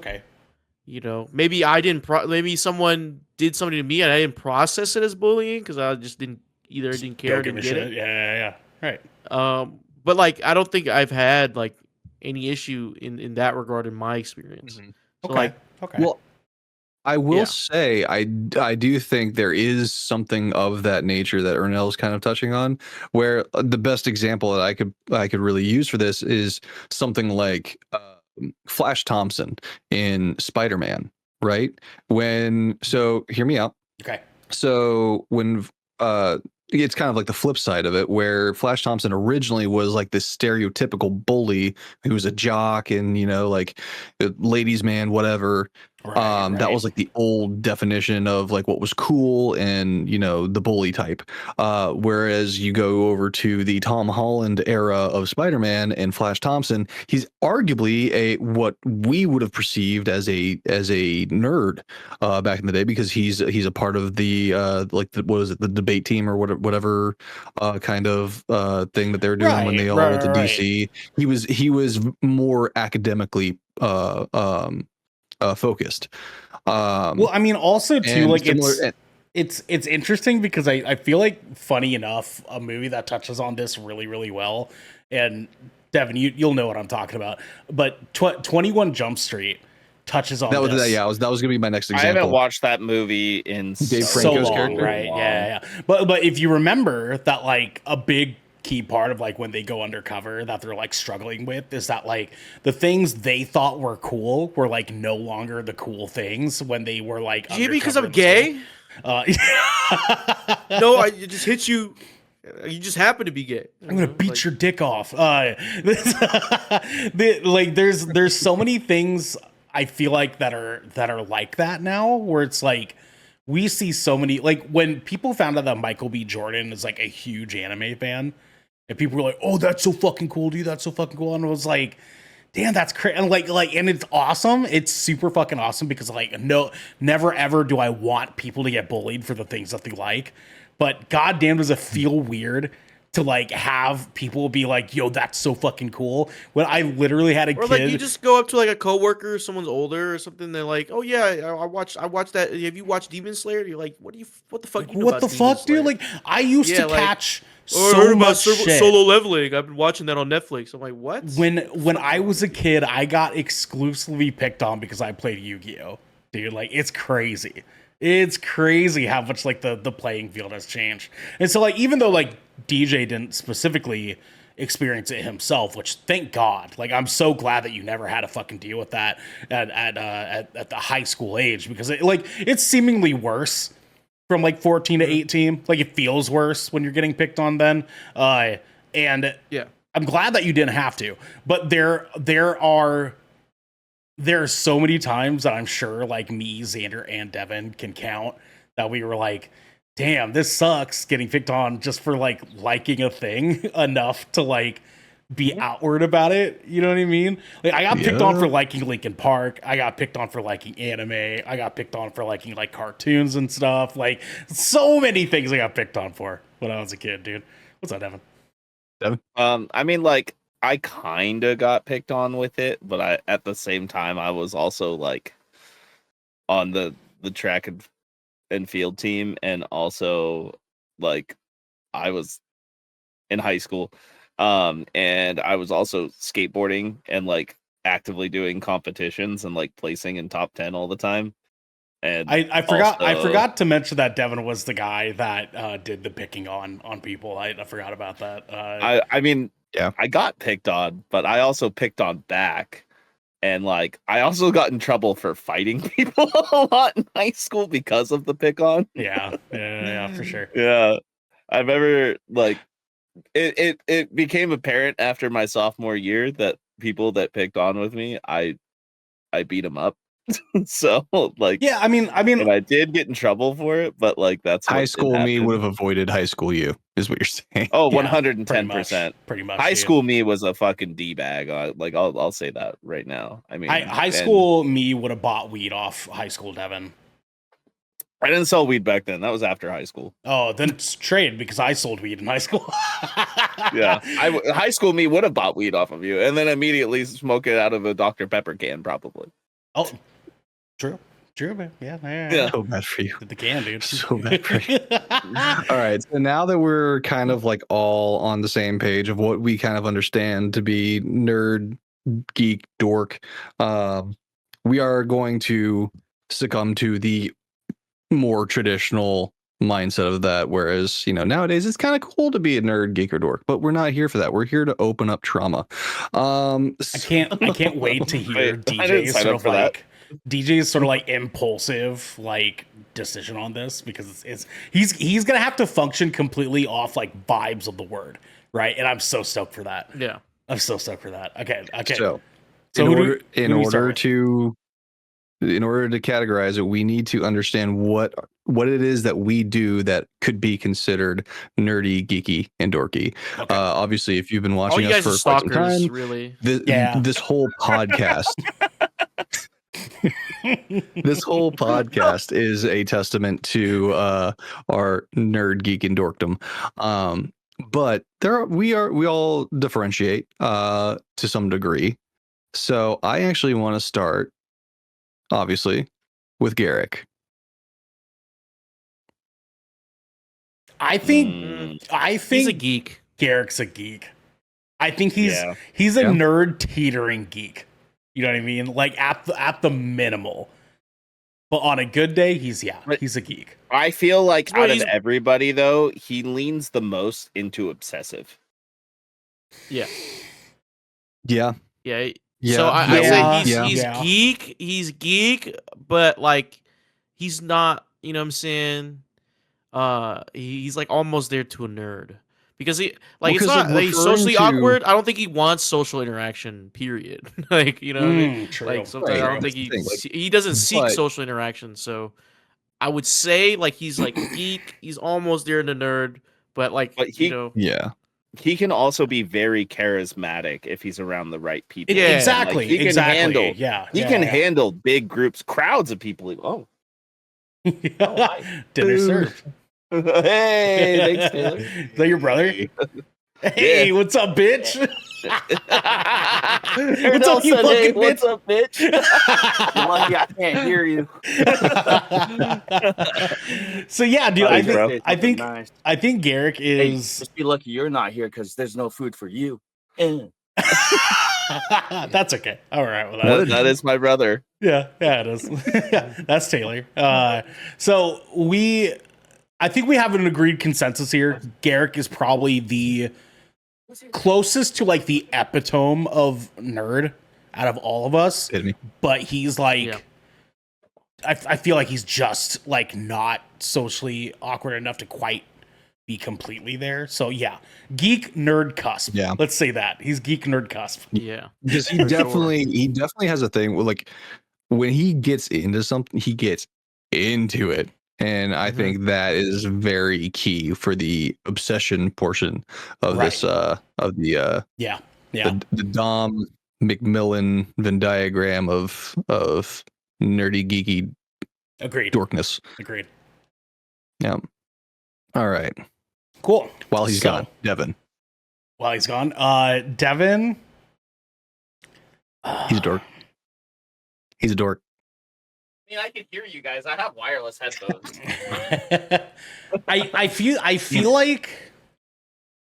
maybe I didn't. Maybe someone did something to me and I didn't process it as bullying because I just didn't care, or didn't get it. Yeah. Right. But like I don't think I've had like any issue in that regard in my experience. So okay. Well, I will say I do think there is something of that nature that Ernell is kind of touching on, where the best example that I could really use for this is something like Flash Thompson in Spider-Man, right? So hear me out. Okay. So when it's kind of like the flip side of it, where Flash Thompson originally was like this stereotypical bully who was a jock and like a ladies' man, whatever. That was like the old definition of like what was cool and the bully type. Whereas you go over to the Tom Holland era of Spider-Man and Flash Thompson, he's arguably what we would have perceived as a nerd back in the day, because he's a part of the what was it, the debate team or whatever kind of thing that they were doing when they all went to DC. He was more academically focused. Well, I mean, also too, like similar, it's interesting because I feel like, funny enough, a movie that touches on this really, really well, and Devin, you'll know what I'm talking about, but 21 Jump Street touches on that was this. that was gonna be my next example. I haven't watched that movie in Dave so Franco's long, character? right? Yeah. But if you remember that, like, a big key part of like when they go undercover that they're like struggling with is that like the things they thought were cool were like no longer the cool things when they were like. Did you hit me because undercover I'm in the gay? school. No, it just hit you. You just happen to be gay. I'm gonna beat your dick off. There's so many things I feel like that are like that now, where it's like we see so many, like when people found out that Michael B. Jordan is like a huge anime fan, and people were like, "Oh, that's so fucking cool, dude! That's so fucking cool," and I was like, "Damn, that's crazy!" And and it's awesome. It's super fucking awesome because like never ever do I want people to get bullied for the things that they like. But goddamn, does it feel weird to like have people be like, "Yo, that's so fucking cool." When I literally had a Or kid, like you just go up to like a coworker, someone's older or something. They're like, "Oh yeah, I watched that. Have you watched Demon Slayer?" You're like, "What the fuck? You know what about the Demon fuck, Slayer?" dude? Like I used to Yeah, like, catch Oh, I so heard about much shit. Solo Leveling. I've been watching that on Netflix. I'm like, what? When I was a kid, I got exclusively picked on because I played Yu-Gi-Oh, dude. Like it's crazy. It's crazy how much like the playing field has changed. And so like even though like DJ didn't specifically experience it himself, which thank God. Like I'm so glad that you never had to fucking deal with that at the high school age, because it's seemingly worse from like 14 to 18. Like it feels worse when you're getting picked on then. And Yeah. I'm glad that you didn't have to. But there are so many times that I'm sure like me, Xander, and Devin can count that we were like, damn, this sucks getting picked on just for like liking a thing enough to like be outward about it. You know what I mean? Like I got picked on for liking Linkin Park. I got picked on for liking anime. I got picked on for liking like cartoons and stuff. Like so many things I got picked on for when I was a kid, dude. What's up, Devin? I mean, like, I kind of got picked on with it, but at the same time, I was also like on the track and field team, and also like I was in high school, and I was also skateboarding and like actively doing competitions and like placing in top 10 all the time. And I forgot to mention that Devin was the guy that did the picking on people. I forgot about that. I mean, Yeah. I got picked on, but I also picked on back. And like I also got in trouble for fighting people a lot in high school because of the pick on. yeah, for sure. Yeah. I remember like it became apparent after my sophomore year that people that picked on with me, I beat them up. So like, Yeah, I mean, and I did get in trouble for it, but like that's what High did school me happen. would have avoided high school you, is what you're saying. Oh, yeah, 110%. pretty much. High dude. school me was a fucking D-bag. Like I'll say that right now. I mean, High school me would have bought weed off high school Devin. I didn't sell weed back then. That was after high school. Oh, then it's trade because I sold weed in high school. Yeah, high school me would have bought weed off of you, and then immediately smoke it out of a Dr. Pepper can, probably. Oh, true, man. Yeah. So bad for you. Did the can, dude. So bad for you. All right. So now that we're kind of like all on the same page of what we kind of understand to be nerd, geek, dork, we are going to succumb to the more traditional mindset of that. Whereas, nowadays it's kind of cool to be a nerd, geek, or dork, but we're not here for that. We're here to open up trauma. I can't wait to hear Wait, I didn't DJ's sign sort up of for that. like DJ's sort of like impulsive like decision on this, because he's gonna have to function completely off like vibes of the word, right? And I'm so stoked for that. Yeah. I'm so stoked for that. Okay. So So in order to categorize it, we need to understand what it is that we do that could be considered nerdy, geeky, and dorky. Okay. Obviously, if you've been All watching you us guys are for quite some stalkers, time, really. this whole podcast, is a testament to our nerd, geek, and dorkdom. But we all differentiate to some degree. So I actually want to start, obviously, with Garrick. I think He's a geek. Garrick's a geek. I think he's a Yeah. nerd teetering geek. You know what I mean? Like at the minimal. But on a good day, he's a geek. I feel like Well, out of he's- everybody though, he leans the most into obsessive. Yeah. Yeah. Yeah. Yeah. So I'd say Yeah. he's Yeah. geek. He's geek, but like he's not. You know what I'm saying? He's like almost there to a nerd because it's Well, 'cause, not like, that he's referring socially to- awkward. I don't think he wants social interaction. Period. Like what I mean? True. Like sometimes I Right. don't think That's the thing, he doesn't seek but- social interaction. So I would say like he's like geek. He's almost there to nerd, but like But he- Yeah. He can also be very charismatic if he's around the right people. Yeah. Exactly. Like, he can exactly. handle- yeah. He can handle big groups, crowds of people. Oh, Dinner served. hey, thanks, Taylor. Is that your brother? Hey, Yeah. what's up, bitch? What's up, you fucking What's up, bitch? Lucky I can't hear you. So yeah, dude, Nice, bro. Nice. I think Garrick Hey, is just be lucky you're not here because there's no food for you. Eh. that's okay. All right with that. That is my brother. Yeah, it is. Yeah, that's Taylor. So I think we have an agreed consensus here. Garrick is probably the closest to like the epitome of nerd out of all of us, Epitome. but he's like, Yeah. I feel like he's just like not socially awkward enough to quite be completely there. So yeah, geek nerd cusp. Yeah. Let's say that he's geek nerd cusp. yeah. Because he For sure. definitely has a thing where, like, when he gets into something, he gets into it. And I Mhm. think that is very key for the obsession portion of Right. this of the Yeah. the Dom McMillan Venn diagram of nerdy geeky Agreed. dorkness. Agreed. Yeah. All right. Cool. While he's So- gone, Devin. While he's gone, Devin. He's a dork. He's a dork. I mean, I can hear you guys. I have wireless headphones. I feel like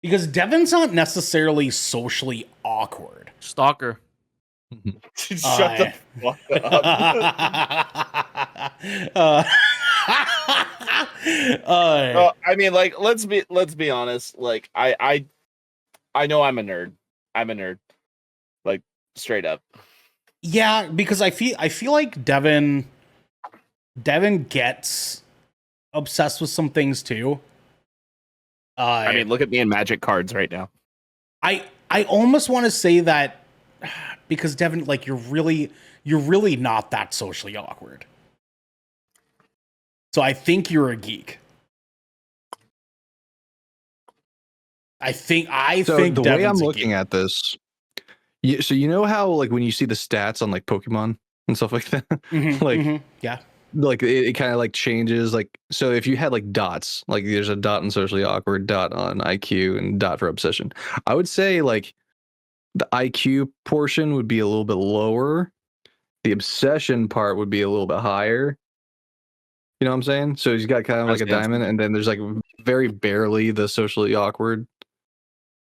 because Devin's not necessarily socially awkward. Stalker. Shut the fuck up. I mean, like, let's be honest. Like, I know I'm a nerd. I'm a nerd. Like, straight up. Yeah, because I feel like Devin gets obsessed with some things too. I mean, look at me in Magic cards right now. I almost want to say that because Devin, like, you're really not that socially awkward. So I think you're a geek. I think The way I'm Devin's a looking geek. at this, so you know how, like, when you see the stats on like Pokemon and stuff like that, Mhm, like mhm, yeah. like it kind of like changes. Like, so if you had like dots, like there's a dot on socially awkward, dot on IQ, and dot for obsession, I would say like the IQ portion would be a little bit lower. The obsession part would be a little bit higher. You know what I'm saying? So he's got kind of like a Understand. diamond, and then there's like very barely the socially awkward.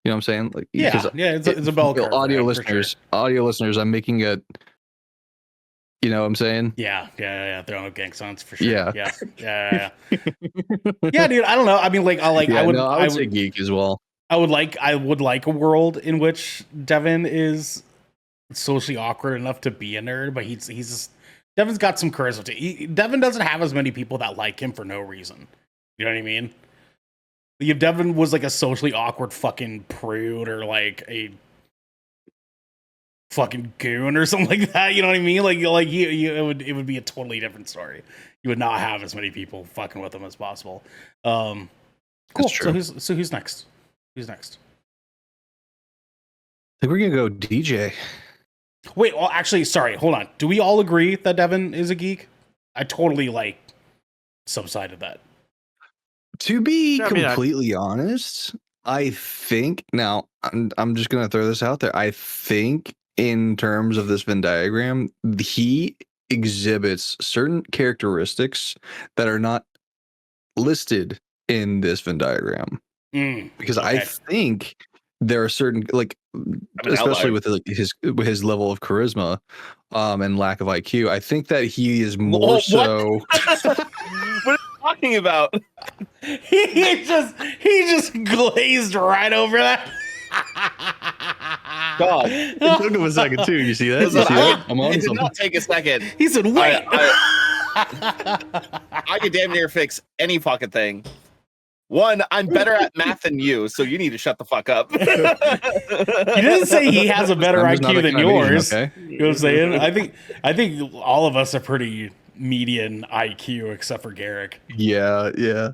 You know what I'm saying? Like, Yeah, 'cause it's a bell curve. audio right, for listeners, sure. I'm making a You know what I'm saying? Yeah. Throwing up gang signs for sure. Yeah. Yeah. Yeah, dude. I don't know. I mean, like, I would say geek as well. I would like a world in which Devin is socially awkward enough to be a nerd, but he's just, Devin's got some charisma too. Devin doesn't have as many people that like him for no reason. You know what I mean? If Devin was like a socially awkward fucking prude or like a fucking goon or something like that, you know what I mean? Like it would be a totally different story. You would not have as many people fucking with him as possible. Cool. So who's next? Who's next? I think we're gonna go DJ. Wait, well, actually, sorry, hold on. Do we all agree that Devin is a geek? I totally like subsided that. To be completely honest, I think now I'm just gonna throw this out there. I think in terms of this Venn diagram, he exhibits certain characteristics that are not listed in this Venn diagram. Because okay. I think there are certain, like, especially with his level of charisma and lack of IQ, I think that he is more so. What are you talking about? he just glazed right over that. God, It took him a second too. You see that? I'm on it did something. not take a second. He said, "Wait." I could damn near fix any fucking thing. One, I'm better at math than you, so you need to shut the fuck up. He didn't say he has a better IQ than yours. Okay. You know what I'm saying? I think all of us are pretty median IQ except for Garrick. Yeah.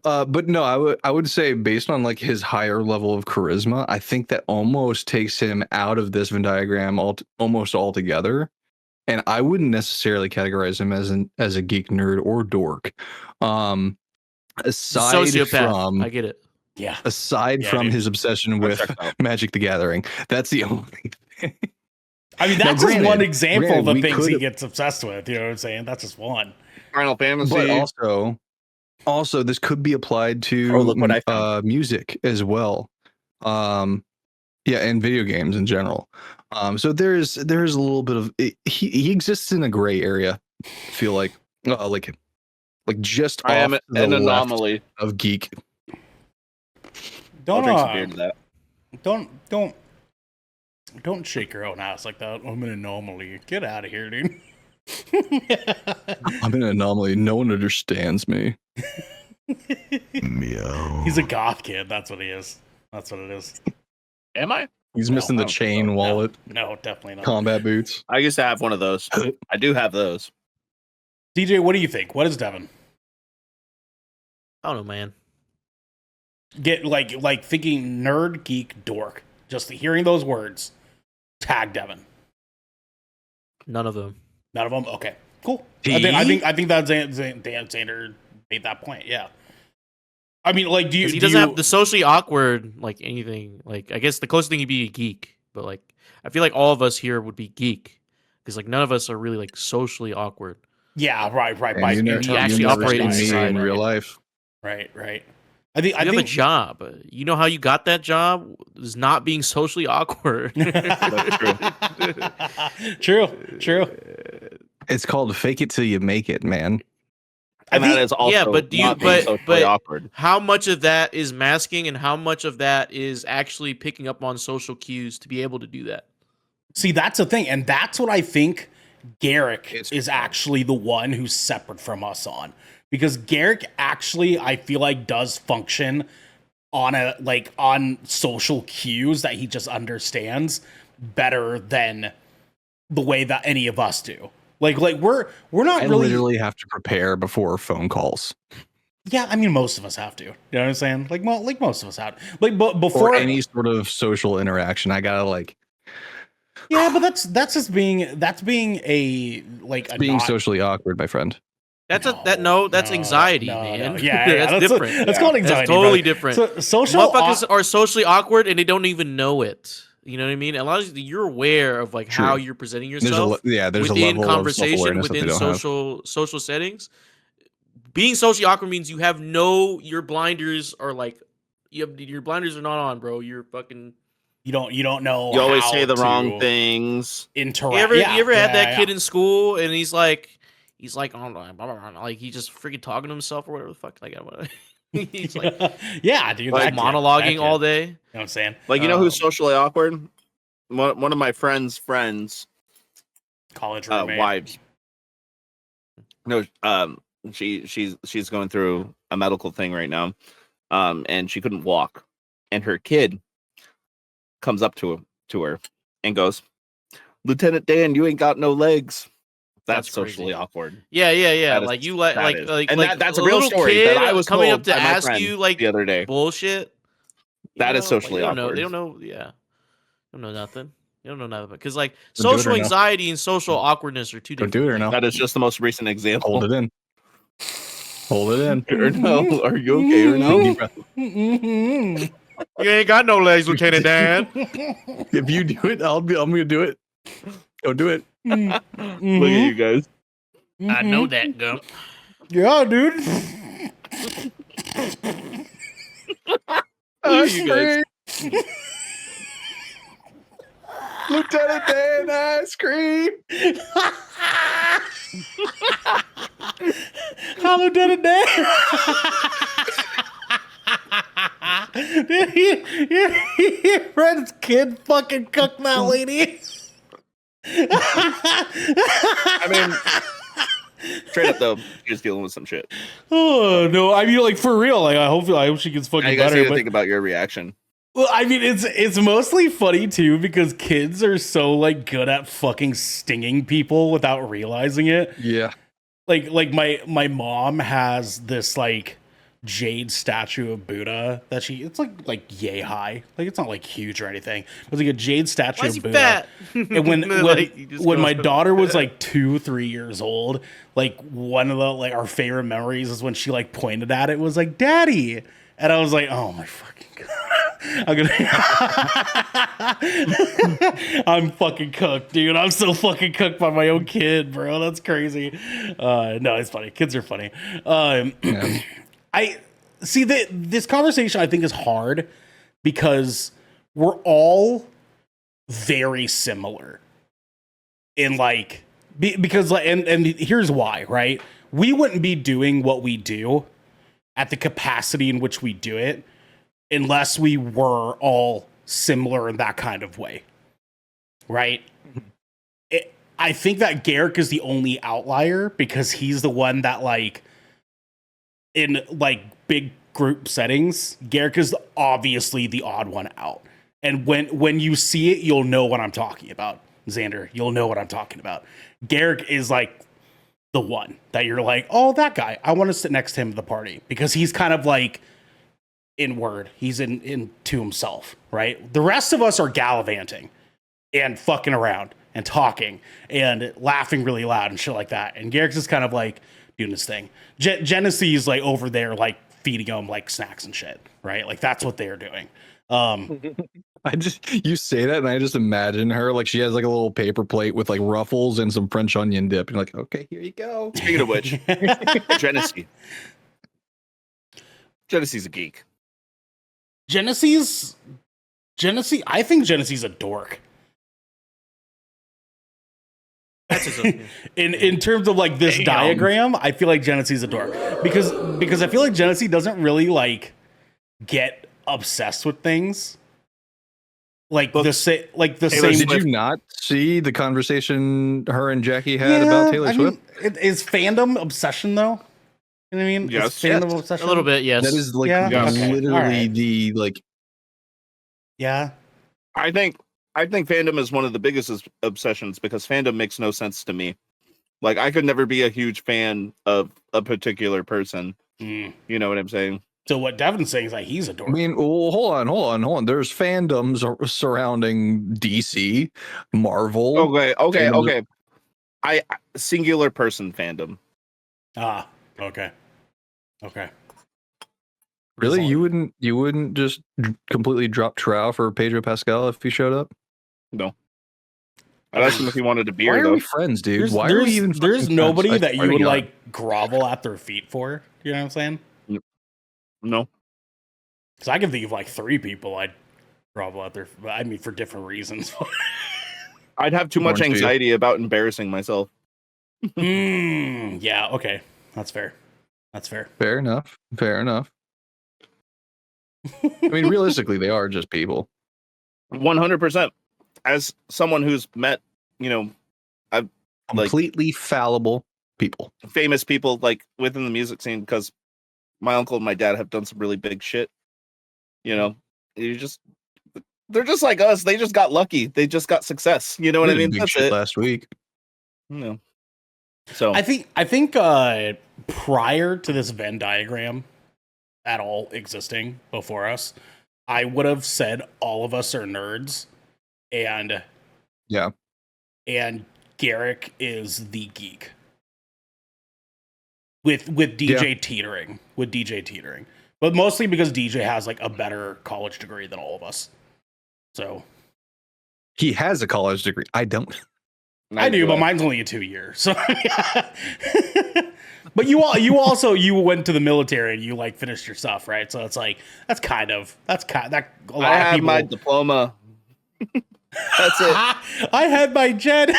But no, I would say based on like his higher level of charisma, I think that almost takes him out of this Venn diagram almost altogether. And I wouldn't necessarily categorize him as a geek, nerd, or dork. Aside Sociopath. from, I get it. Yeah. Aside from his obsession with Magic the Gathering, that's the only thing. I mean, that's just one example of the things he gets obsessed with. You know what I'm saying? That's just one. Final Fantasy. But also, this could be applied to music as well. And video games in general. So there's a little bit of he exists in a gray area. I feel like just I am off an anomaly of geek. Don't I'll drink some beer to that. Don't shake your own ass like that. I'm an anomaly. Get out of here, dude. I'm an anomaly. No one understands me. Meow. He's a goth kid. That's what he is. That's what it is. Am I? He's missing the chain wallet. No, definitely not. Combat boots. I used to have one of those. I do have those. DJ, what do you think? What is Devin? I don't know, man. Get like thinking nerd, geek, dork. Just hearing those words, tag Devin. None of them. None of them. Okay, cool. I think that Xander made that point. Yeah. I mean, like, He doesn't have the socially awkward, like anything. Like, I guess the closest thing he'd be a geek, but like, I feel like all of us here would be geek because like none of us are really like socially awkward. Yeah, right. And you actually operate in real life. Right. I think you have a job. You know how you got that job is not being socially awkward. That's true. It's called fake it till you make it, man. And that is also but awkward. How much of that is masking and how much of that is actually picking up on social cues to be able to do that? See, that's the thing, and that's what I think Garrick is actually the one who's separate from us on. Because Garrick actually, I feel like, does function on social cues that he just understands better than the way that any of us do. Like we're not really literally have to prepare before phone calls. Yeah, I mean most of us have to. You know what I'm saying? Like most of us have. Like before any sort of social interaction, I gotta like. Yeah, but that's being socially awkward, my friend. That's anxiety, man. Yeah, that's different. That's called anxiety. That's totally bro. different. So, social motherfuckers are socially awkward and they don't even know it. You know what I mean? A lot of you're aware of like how you're presenting yourself. There's within a level conversation, of within social settings. Being socially awkward means you have your blinders are like your blinders are not on, bro. You're fucking You don't know. You always how say the wrong to things. Interact. You ever had that kid in school and he's like, oh, blah, blah, blah, like he's just freaking talking to himself or whatever the fuck. Like, he's like, yeah, dude, like that kid, monologuing all day. You know what I'm saying? Like, you know who's socially awkward? One of my friends' college roommate. wives. No, she's going through a medical thing right now, and she couldn't walk, and her kid comes up to her and goes, "Lieutenant Dan, you ain't got no legs." That's socially awkward. Yeah. That like is- you that like is. like And like that's a a real little story kid that I was coming up told to by my ask friend you like the other day. bullshit. That is socially they don't know. awkward. They don't know. Yeah, they don't know nothing. They don't know nothing because like Don't do it or social no. anxiety and social awkwardness are two Don't different. do it or no. That is just the most recent example. Hold it in. Hold it in. Ernell, are you okay, Ernell? Deep breath. You ain't got no legs, Lieutenant Dan. If you do it, I'm gonna do it. Don't do it. Look at you guys. I know that, Gump. Yeah, dude. You guys. Lieutenant Dan ice cream. How Lieutenant Dan? Dude, your friend's kid fucking cooked that lady. I mean, straight up though, she's dealing with some shit. Oh no! I mean, like for real. Like I hope she gets fucking I guess better. you But think about your reaction. well, I mean, it's mostly funny too because kids are so like good at fucking stinging people without realizing it. Yeah. Like my mom has this like jade statue of Buddha that it's like yay high. Like it's not like huge or anything. It's like a jade statue Why of is he Buddha. fat? And when Like, he just when goes my from- daughter was like 2-3 years old, like one of the like our favorite memories is when she like pointed at it was like Daddy, and I was like, oh my fucking god. I'm fucking cooked, dude. I'm so fucking cooked by my own kid, bro. That's crazy. No, it's funny. Kids are funny. I see that this conversation I think is hard because we're all very similar in like because like and here's why, right? We wouldn't be doing what we do at the capacity in which we do it unless we were all similar in that kind of way, right? I think that Garrick is the only outlier because he's the one that like in like big group settings, Garrick is obviously the odd one out. And when you see it, you'll know what I'm talking about. Xander, you'll know what I'm talking about. Garrick is like the one that you're like, oh, that guy. I want to sit next to him at the party because he's kind of like inward. He's into himself, right? The rest of us are gallivanting and fucking around and talking and laughing really loud and shit like that. And Garrick's just kind of like doing his thing. Jenesy is like over there, like feeding him like snacks and shit, right? Like that's what they're doing. You say that and I just imagine her like she has like a little paper plate with like ruffles and some French onion dip. And you're like, okay, here you go. Speaking of which, Jenesy. Jenesy's a geek. Jenesy, I think Jenesy's a dork. That's his opinion. In terms of like this diagram, I feel like Jenesy's a dork because I feel like Jenesy doesn't really like get obsessed with things like the same. Did you not see the conversation her and Jackie had about Taylor Swift? Is fandom obsession though? You know what I mean? Yes. Is fandom obsession? A little bit, yes. That is like Yeah? Okay. literally Alright. the like. Yeah. I think fandom is one of the biggest obsessions because fandom makes no sense to me. Like I could never be a huge fan of a particular person. Mm. You know what I'm saying? So what Devin's saying is like he's a dork. I mean, well, hold on. There's fandoms surrounding DC, Marvel. Okay. Fandoms- I singular person fandom. Ah, okay. Really, you wouldn't just completely drop Trow for Pedro Pascal if he showed up? No. I'd ask him if he wanted a beer Why are though. we friends, dude? There's, Why there's, are we even? there's fucking nobody friends? I that swear you to would God. like grovel at their feet for. You know what I'm saying? No. Because I can think of like 3 people I'd Bravo out there. I mean, for different reasons. I'd have too much Orange to you. anxiety about embarrassing myself. Yeah. Okay. That's fair. That's fair. Fair enough. Fair enough. I mean, realistically, they are just people. 100%. As someone who's met, I've like Completely fallible people. famous people like within the music scene, because my uncle and my dad have done some really big shit. They're just like us. They just got lucky. They just got success. You know what I We did mean? big That's shit it. last week. So I think prior to this Venn diagram at all existing before us, I would have said all of us are nerds, and Yeah. and Garrick is the geek with DJ teetering, but mostly because DJ has like a better college degree than all of us. So He has a college degree. I don't. I do, but mine's only a 2 year. So, but you went to the military and you like finished your stuff, right? So it's like that. A lot I of have people. my diploma. That's it. I had my Jen.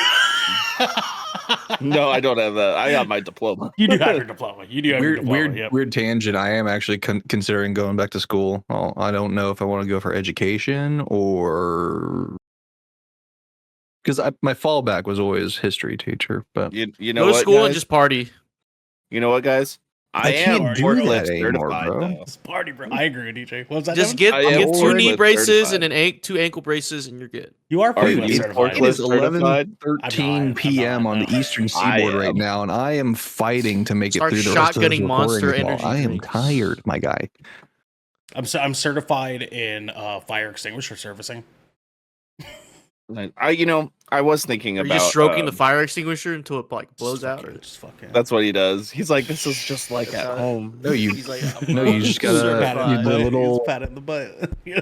No, I don't have that. I got my diploma. You do have your diploma. You do have your diploma. Weird tangent. I am actually considering going back to school. Well, I don't know if I want to go for education or because my fallback was always history teacher. But You know Go to what, school and guys? just party. You know what, guys? I am can't do forklift that anymore, certified, bro. though. It's party, bro. I agree with DJ. What's that? Just Devin? get I am 2 knee forklift braces certified. and 2 ankle braces, and you're good. You are Are you forklift certified. forklift It is certified? 11:13 I'm p.m. not, on the no. Eastern I Seaboard right am. now, and I am fighting to make Start it through the rest of this shotgunning Monster recording call. Energy I am drinks. tired, my guy. I'm certified in fire extinguisher servicing. I was thinking Are you about just stroking the fire extinguisher until it like blows Just out? fucking- Or? just fucking. That's what he does. He's like, this is just like at home. No, you He's like, no, you just gotta Certified. you, the little pat it in the butt. You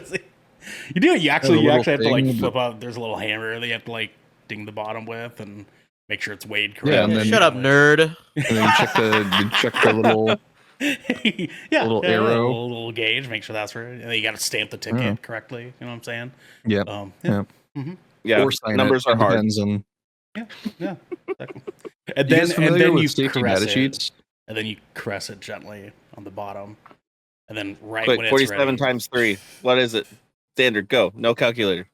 do. You actually have to like flip out. There's a little hammer that you have to like ding the bottom with and make sure it's weighed correctly. Yeah, and then- Shut up, nerd. and then you check the little yeah, little yeah, arrow. little gauge. Make sure that's right. And then you got to stamp the ticket Yeah. correctly. You know what I'm saying? Yeah. Yeah. Yeah, or sign numbers it. are hard. Depends on. Yeah. And You then guys familiar with you safety caress data it, sheets? and then you caress it gently on the bottom, and then right Quick, when it's 47 ready, times 3. What is it? Standard, go. No calculator.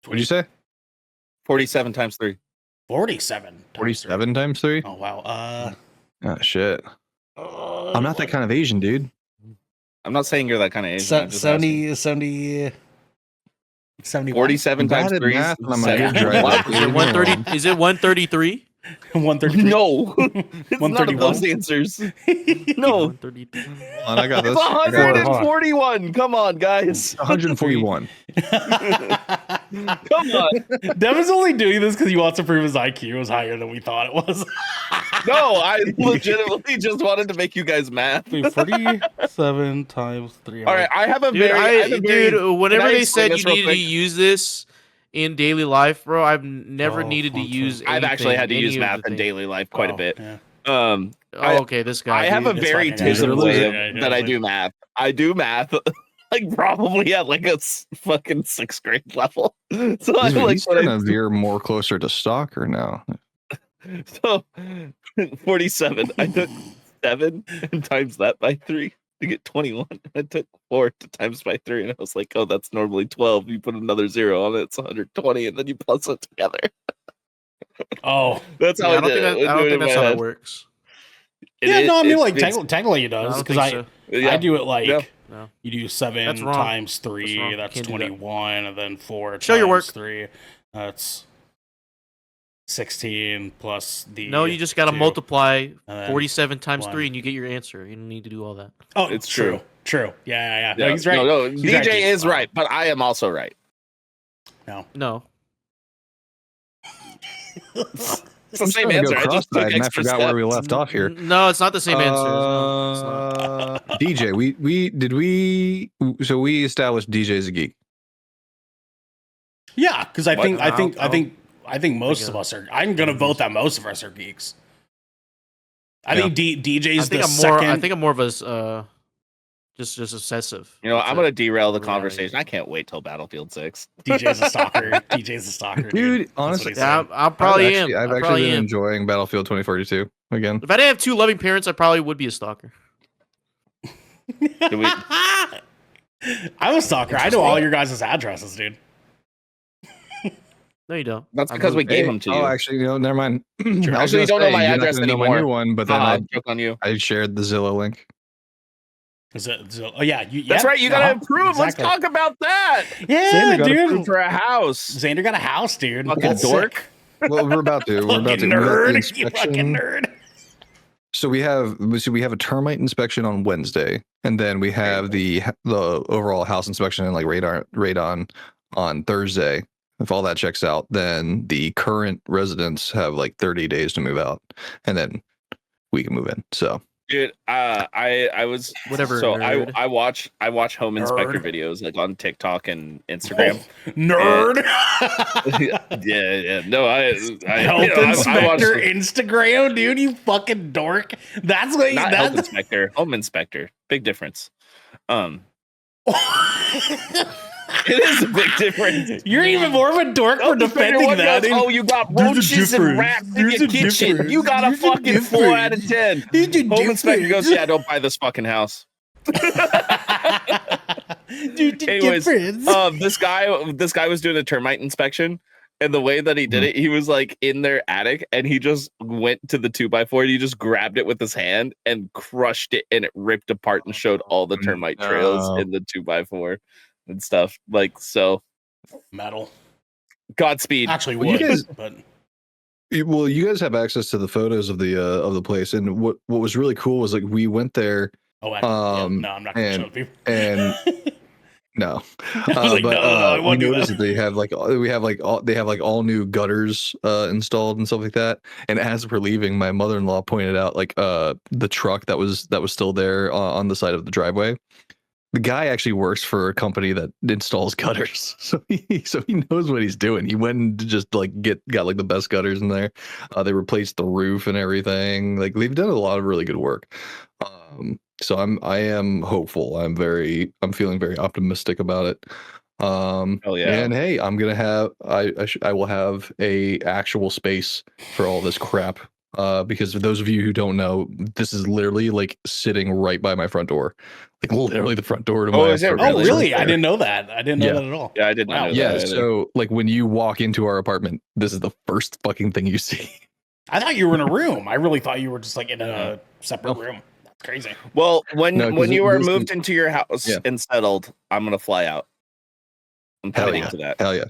What'd you say? 47 times 3. 47. times 47 times 3? three. Oh wow. Oh shit. I'm not that kind of Asian, dude. I'm not saying you're that kind of Asian. I'm just asking. 71. 47 I'm bad times at 3. math, and I'm a Seven. good driver. What? Is it 130? Is it 133? 133. No, it's none of 131. those answers. No, 133. Hold on, I got it's this. I got it. 141. Come on, guys. 141. Come on. Devin's only doing this because he wants to prove his IQ was higher than we thought it was. No, I legitimately just wanted to make you guys math. 47 times 3. All right, I have a Dude, very. whenever Can I they explain said you this real needed to quick? use this in daily life, bro, I've never Oh, needed to fuck. use. I've actually had to anything, use any of math the in things. daily life quite a bit. Yeah. Oh, okay, this guy. I have a dude. It's very fine, guys. Tism You're way losing. that I do math. I do math like probably at like a fucking 6th grade level. So I He's like starting to veer more closer to stalker now. so 47. I took 7 and times that by 3 to get 21. I took 4 to times by 3, and I was like, oh, that's normally 12. You put another 0 on it, it's 120, and then you plus it together. Oh. That's how Yeah, I did it. I don't think that's how that works. Yeah, no, I mean, like, it's- technically it I does, don't because think so. yeah. I do it like, Yeah. No. you do 7 That's wrong. times That's 3, wrong. that's Can't do that. 21, and then 4 Show your work. times 3, that's 16 plus the No, you just got to 2, multiply and then 47 times 1. 3 and you get your answer. You don't need to do all that. Oh, It's true. True. Yeah. No, Yeah. he's right. No, He's DJ right, dude. is right, but I am also right. No. It's the same answer. I just took and I extra forgot where we steps. left off here. No, it's not the same answer. No, it's not. DJ, so we established DJ as a geek. Yeah, because I think most think, of us are. I'm gonna vote that most of us are geeks. I Yeah. think DJ's I think the I'm more. second. I think I'm more of a Just obsessive. You know, That's I'm it. gonna derail the Reality. conversation. I can't wait till Battlefield 6. DJ's a stalker. DJ's a stalker, Dude, That's what honestly, he Yeah, said. I probably I've am. I actually probably been am. enjoying Battlefield 2042 again. If I didn't have 2 loving parents, I probably would be a stalker. Do we? I'm a stalker. I know all your guys' addresses, dude. No, you don't. That's I because we moved. gave them to you. Oh, actually, never mind. I was Actually, you gonna don't know say, my you're not address gonna know my anymore. new one, but then Haha, joke on you. I shared the Zillow link. Is it? Oh yeah, That's right. You gotta improve. Exactly. Let's talk about that. Yeah, Xander got dude. approved for a house. Xander got a house, dude. Fucking That's dork. sick. Well, we're about to. We're about to. Fucking We got the nerd. You fucking inspection. nerd. So we have a termite inspection on Wednesday, and then we have the overall house inspection and like radon on Thursday. If all that checks out, then the current residents have like 30 days to move out, and then we can move in. So Dude, I was Whatever, So nerd. I watch home inspector Nerd. videos like on TikTok and Instagram. Nerd. Yeah. No, I Health I inspector watched Instagram, dude. You fucking dork. That's what. not health That's. inspector, home inspector. Big difference. It is a big difference. You're even more of a dork for Home inspector defending one that. goes, dude. oh, you got There's a roaches and difference. rats in There's your a kitchen. difference. You got a There's a fucking 4 out of difference. 10. There's a Home inspector goes, difference. yeah, don't buy this fucking house. Dude, the Anyways, difference. this guy was doing a termite inspection, and the way that he did it, he was like in their attic, and he just went to the 2x4 and he just grabbed it with his hand and crushed it, and it ripped apart and showed all the termite trails No. in the 2x4 and stuff. Like, so Metal. Godspeed. Actually, Well, you would, guys- but well, you guys have access to the photos of the place, and what was really cool was like we went there no, I'm not gonna show people. and no, I was like, no, I we won't do noticed that. that they have all new gutters installed and stuff like that. And as we're leaving, my mother-in-law pointed out like the truck that was still there on the side of the driveway. The guy actually works for a company that installs gutters, so he knows what he's doing. He went and just like got like the best gutters in there. They replaced the roof and everything. Like they've done a lot of really good work. So I am hopeful. I'm feeling very optimistic about it. Hell yeah. And hey, I'm gonna have I will have a actual space for all this crap. Because for those of you who don't know, this is literally like sitting right by my front door, like literally the front door to Oh, my. is it apartment. Oh, Really? really? I didn't know that. I didn't know Yeah. that at all. Yeah, I did not Wow. know Yeah, that either. so like when you walk into our apartment, this is the first fucking thing you see. I thought you were in a room. I really thought you were just like in a separate room. That's crazy. Well, when No, 'cause when you are this is- moved into your house Yeah. and settled, I'm gonna fly out. I'm Hell committing yeah. to that. Hell yeah.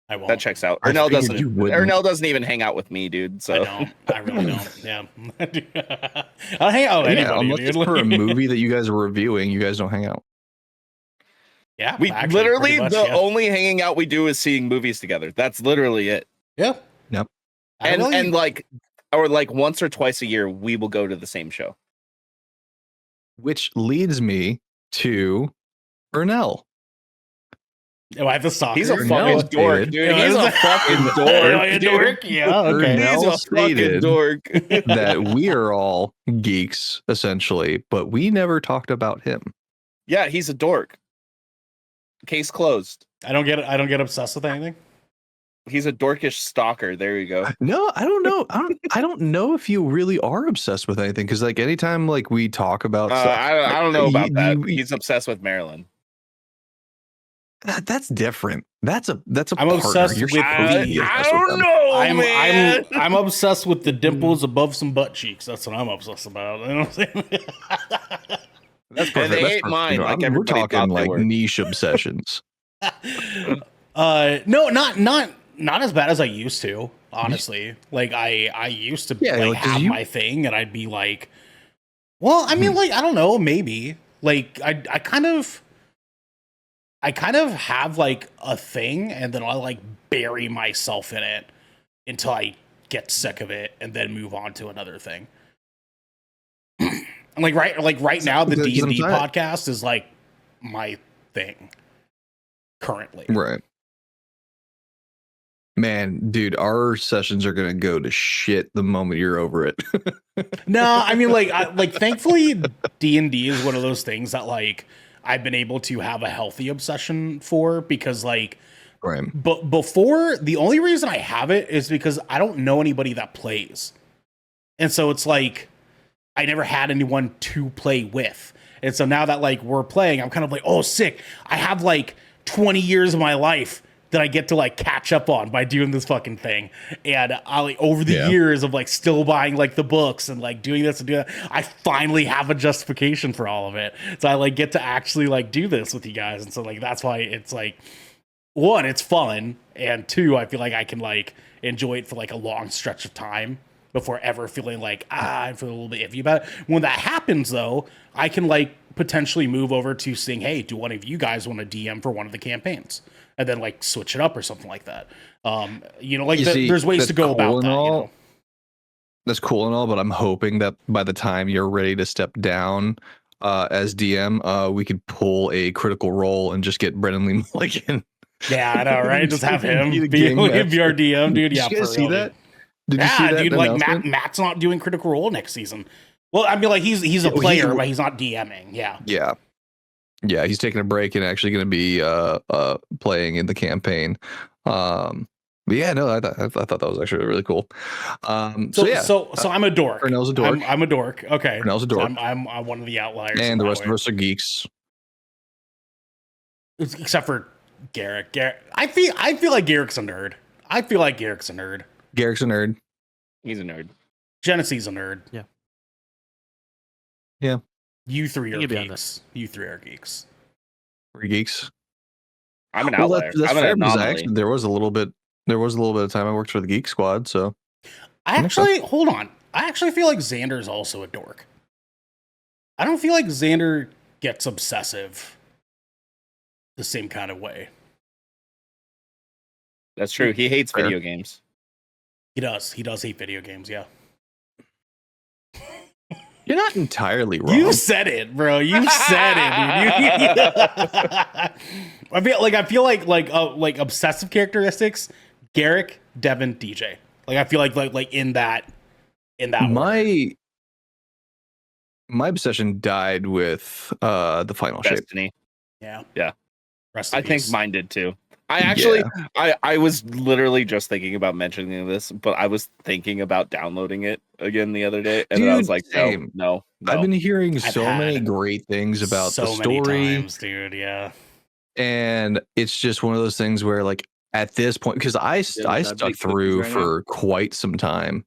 I won't. That checks out. I Ernell figured doesn't. you wouldn't. Ernell doesn't even hang out with me, dude. I So don't. I really don't. Yeah. I'll hang out with Yeah, anybody, unless dude. it's for a movie that you guys are reviewing, you guys don't hang out. Yeah. we actually, literally pretty much, the yeah. only hanging out we do is seeing movies together. That's literally it. Yeah. Yep. I And really- and like or like once or twice a year we will go to the same show. Which leads me to Ernell. Oh, I have the soccer. He's a Ernell fucking dork, stated- dude. Yeah, He's a is it- fucking Oh, dork. you dude. dork? Yeah. Okay. Ernell He's a fucking stated dork. that we are all geeks, essentially, but we never talked about him. Yeah, he's a dork. Case closed. I don't get it. I don't get obsessed with anything. He's a dorkish stalker. There you go. No, I don't know. I don't know if you really are obsessed with anything because, like, anytime like we talk about stuff, I don't know about that. you- He's obsessed with Maryland. that's different. That's a I'm partner. obsessed You're with supposed to be the- I obsessed with don't them. know, man. I'm obsessed with the dimples above some butt cheeks. That's what I'm obsessed about. You know what I'm saying? That's And they ain't mine, like we're everybody talking thought they like were. niche obsessions. No, not as bad as I used to. Honestly, like I used to Yeah, like like, 'cause have you- my thing, and I'd be like, well, I mean, like I don't know, maybe like I kind of have like a thing, and then I like bury myself in it until I get sick of it, and then move on to another thing. Like right now, the Because D&D I'm podcast is like my thing currently. Right. Man, dude, our sessions are gonna go to shit the moment you're over it. No, I mean, like thankfully, D&D is one of those things that like I've been able to have a healthy obsession for because like, Right. but before the only reason I have it is because I don't know anybody that plays, and so it's like I never had anyone to play with, and so now that like we're playing, I'm kind of like, oh, sick! I have like 20 years of my life that I get to like catch up on by doing this fucking thing. And I like over the years of like still buying like the books and like doing this and doing that, I finally have a justification for all of it. So I like get to actually like do this with you guys. And so like that's why it's like, one, it's fun, and two, I feel like I can like enjoy it for like a long stretch of time before ever feeling like I feel a little bit iffy about it. When that happens though, I can like potentially move over to saying, hey, do one of you guys want to DM for one of the campaigns? And then like switch it up or something like that. You know, like there's ways to go about that. You know? That's cool and all, but I'm hoping that by the time you're ready to step down as DM, we could pull a critical role and just get Brennan Lee Mulligan. Yeah, I know, right? Just have him be our DM, dude. Yeah, did you guys see that? Did you see that? Dude, like Matt's not doing critical role next season. Well, I mean, like he's a player, but he's not DMing. Yeah. Yeah, he's taking a break and actually going to be playing in the campaign. But yeah, no, I thought that was actually really cool. So I'm a dork. Ernell's a dork. I'm a dork. Okay. Ernell's a dork. So I'm one of the outliers. And the rest of us are geeks. Except for Garrick. I feel like Garrick's a nerd. Garrick's a nerd. He's a nerd. Jenesy's a nerd. Yeah. You three are geeks. We're geeks. I'm an outlier. That's I'm fair an because anomaly. there was a little bit of time I worked for the Geek Squad, so hold on. I actually feel like Xander is also a dork. I don't feel like Xander gets obsessive the same kind of way. That's true. He hates video games. He does hate video games, yeah. You're not entirely wrong. You said it, bro. You said it, dude. I feel like obsessive characteristics. Garrick, Devin, DJ. Like I feel like in that. My obsession died with the final Destiny. Shape. Yeah. Rest in I peace. think mine did too. I was literally just thinking about mentioning this, but I was thinking about downloading it again the other day, and then I was like, no. I've been hearing so many great things about the story, many times, dude. Yeah, and it's just one of those things where, like, at this point, because I stuck through for quite some time.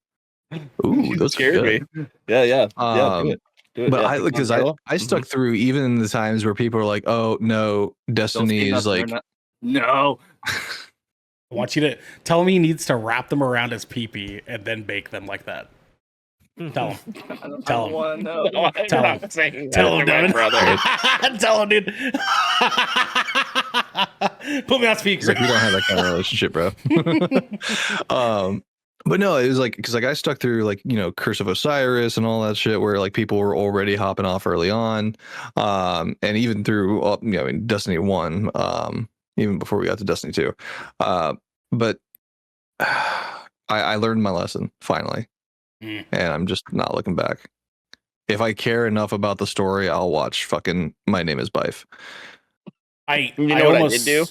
Ooh, those scared me. Yeah. Do it. But I stuck through even in the times where people are like, oh no, Destiny is like. No. I want you to tell him he needs to wrap them around his pee-pee and then bake them like that. Tell him. Tell him. Tell him, Devin. Tell him, dude. Put me on speaker. Like, we don't have that kind of relationship, bro. But no, it was like, because like I stuck through like, you know, Curse of Osiris and all that shit where like people were already hopping off early on, and even through Destiny 1, even before we got to Destiny 2, but I learned my lesson finally, and I'm just not looking back. If I care enough about the story, I'll watch fucking My Name Is Bife. I did do?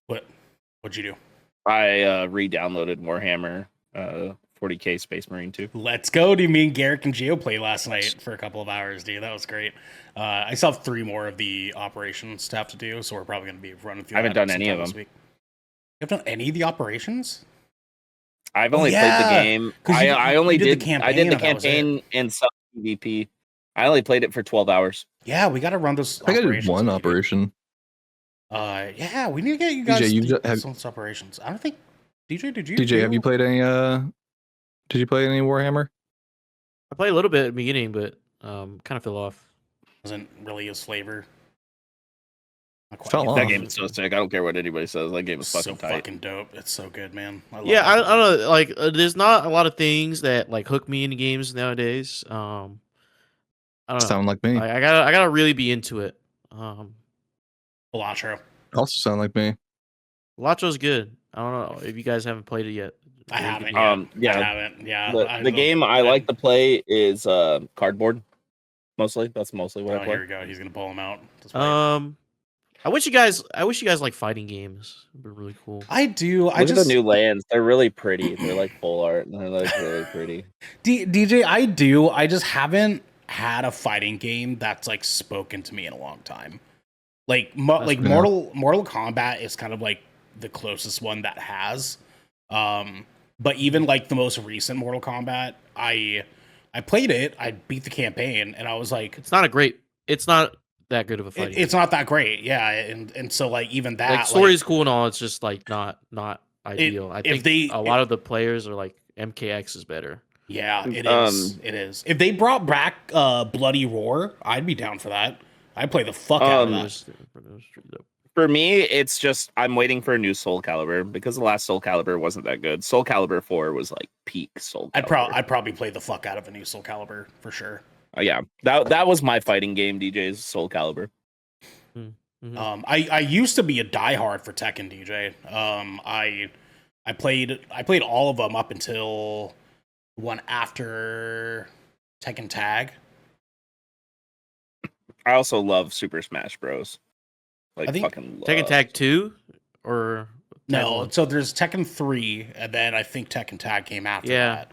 What'd you do? I re-downloaded Warhammer 40K Space Marine 2. Let's go, dude. Me and Garrick and Geo played last night for a couple of hours, dude. That was great. I still have 3 more of the operations to have to do, so we're probably going to be running through. I haven't done any of them. You haven't done any of the operations? I've only played the game. I did the campaign and some PvP. I only played it for 12 hours. Yeah, we got to run this. I did one operation. Yeah, we need to get you guys some operations. I don't think DJ, did you? DJ, have you played any? Did you play any Warhammer? I played a little bit at the beginning, but kind of fell off. Wasn't really his flavor. That game is so sick. I don't care what anybody says. That game is fucking tight. Fucking dope. It's so good, man. I don't know. Like, there's not a lot of things that like hook me into games nowadays. I don't know. Sound like me. I gotta really be into it. Elatro. Also sound like me. Elatro's good. I don't know if you guys haven't played it yet. I Really haven't good. yet. Yeah. I haven't. Yeah. The game I like to play is cardboard. Mostly, that's mostly what I Oh, play. here we go. He's gonna pull him out. Just wait. I wish you guys like fighting games. It'd be really cool. I do. Look at the new lands; they're really pretty. They're like full art, and they're like really pretty. DJ, I do. I just haven't had a fighting game that's like spoken to me in a long time. Like That's fair. Mortal Kombat is kind of like the closest one that has. But even like the most recent Mortal Kombat, I played it, I beat the campaign, and I was like, It's not that good of a fighting. it's not that great, yeah. And so like even that, like story's cool and all. It's just like not ideal. I if think a lot of the players are like MKX is better. yeah, it is. It is. If they brought back Bloody Roar, I'd be down for that. I'd play the fuck out of that. For me, it's just I'm waiting for a new Soul Calibur because the last Soul Calibur wasn't that good. Soul Calibur 4 was like peak Soul Calibur. I'd probably play the fuck out of a new Soul Calibur for sure. Yeah, that was my fighting game, DJ's Soul Calibur. Mhm. I used to be a diehard for Tekken, DJ. I played all of them up until one after Tekken Tag. I also love Super Smash Bros. Like I think fucking love. Tekken Tag 2 or Tag No, 1? so there's Tekken 3, and then I think Tekken Tag came after Yeah. that.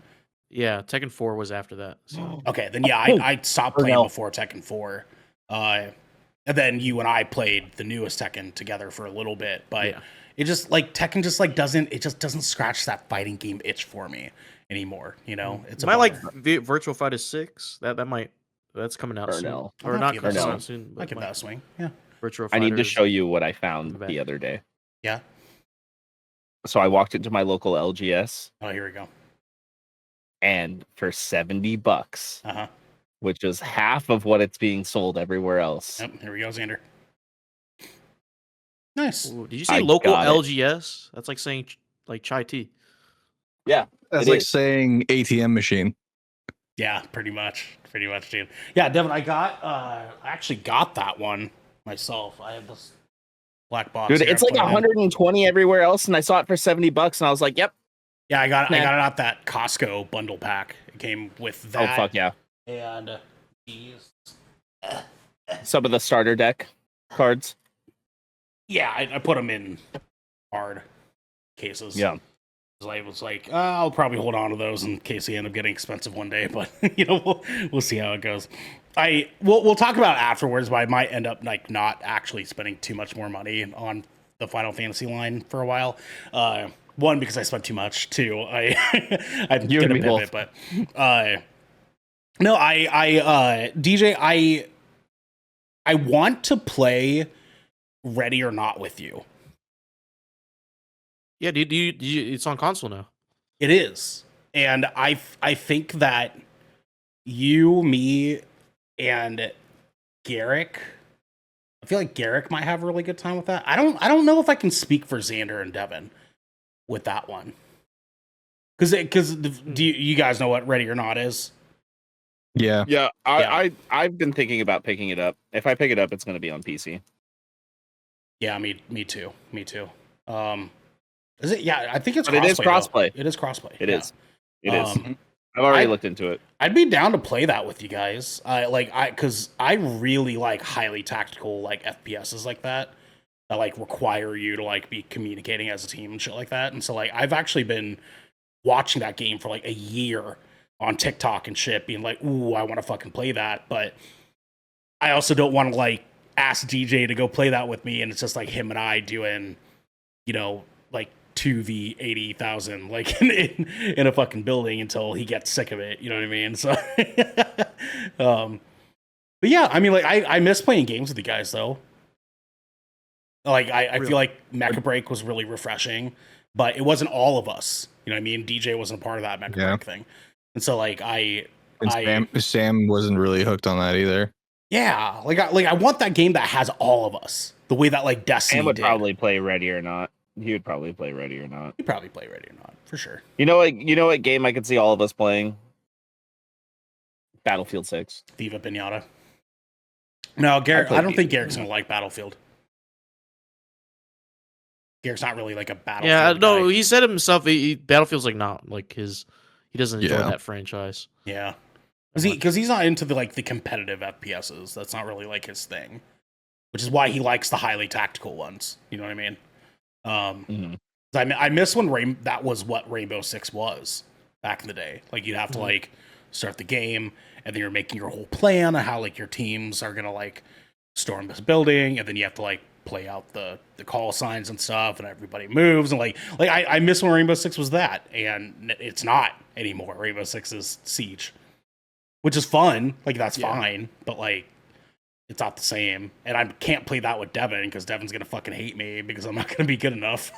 Yeah, Tekken 4 was after that. So. Okay, then yeah, I stopped playing Ernell. before Tekken 4. And then you and I played the newest Tekken together for a little bit, but Yeah. it just like Tekken just like doesn't scratch that fighting game itch for me anymore. You know, it's a Might like bummer. Virtual Fighter 6. That's coming out Ernell. soon. Or I'll not give coming that a out swing. soon. I But give like that a swing. Yeah, Virtual I need to Fighters show you what I found coming the back. other day. yeah. So I walked into my local LGS, Oh, here we go. and for $70, Uh huh. which is half of what it's being sold everywhere else. Yep, here we go, Xander. Nice. Ooh, did you say I local got it. LGS? That's like saying like chai tea. Yeah, That's it like is. saying ATM machine. Yeah, pretty much, dude. Yeah, Devin, I actually got that one myself. I have this black box. Dude, here. it's I like put it in. 120 everywhere else, and I saw it for $70, and I was like, "Yep, Yeah, I got Nah. it out that Costco bundle pack. It came with that. oh fuck yeah!" And these. Some of the starter deck cards. Yeah, I put them in hard cases. Yeah, I was like, I'll probably hold on to those in case they end up getting expensive one day, but we'll see how it goes. We'll talk about it afterwards, but I might end up like not actually spending too much more money on the Final Fantasy line for a while. One, because I spent too much. Two, I'm You and gonna me pivot, both. but no, DJ, I want to play Ready or Not with you. Yeah, do you, it's on console now. It is. And I think that you, me, and Garrick, I feel like Garrick might have a really good time with that. I don't know if I can speak for Xander and Devin with that one. Because do you guys know what Ready or Not is? Yeah. yeah. I've been thinking about picking it up. If I pick it up, it's going to be on PC. Yeah, me too. Is it? Yeah, I think it's But it is though. crossplay. It is crossplay. It yeah. is. It is. Um, I've already I- looked into it. I'd be down to play that with you guys. Because I really like highly tactical like FPSs like that like require you to like be communicating as a team and shit like that. And so like I've actually been watching that game for like a year on TikTok and shit, being like, ooh, I want to fucking play that, but I also don't want to like ask DJ to go play that with me, and it's just like him and I doing, like 2v 80,000 like in a fucking building until he gets sick of it. You know what I mean? So, but yeah, I mean, like I miss playing games with you guys though. Like I feel like Mecha Break was really refreshing, but it wasn't all of us. You know what I mean? DJ wasn't a part of that Mecha Yeah. Break thing, and so like And Sam wasn't really hooked on that either. yeah, I want that game that has all of us, the way that like Destiny Sam would did. probably play Ready or Not. He would probably play Ready or Not. You'd probably play Ready or Not for sure. You know what game I could see all of us playing? Battlefield 6. Viva Pinata. No, Garrick. play I don't Viva think Garrick's gonna like Battlefield. Garrick's not really like a Battlefield. Yeah, no, guy. he said himself. Battlefield's like not like his. He doesn't enjoy Yeah. that franchise. Yeah, because he's not into the competitive FPSs. That's not really like his thing, which is why he likes the highly tactical ones. You know what I mean? I miss when that was what Rainbow Six was back in the day. Like you'd have to like start the game, and then you're making your whole plan on how like your teams are gonna like storm this building, and then you have to like play out the call signs and stuff, and everybody moves, and like I miss when Rainbow Six was that, and it's not anymore. Rainbow Six is Siege, which is fun. Like that's fine, but like it's not the same. And I can't play that with Devin because Devin's gonna fucking hate me because I'm not gonna be good enough.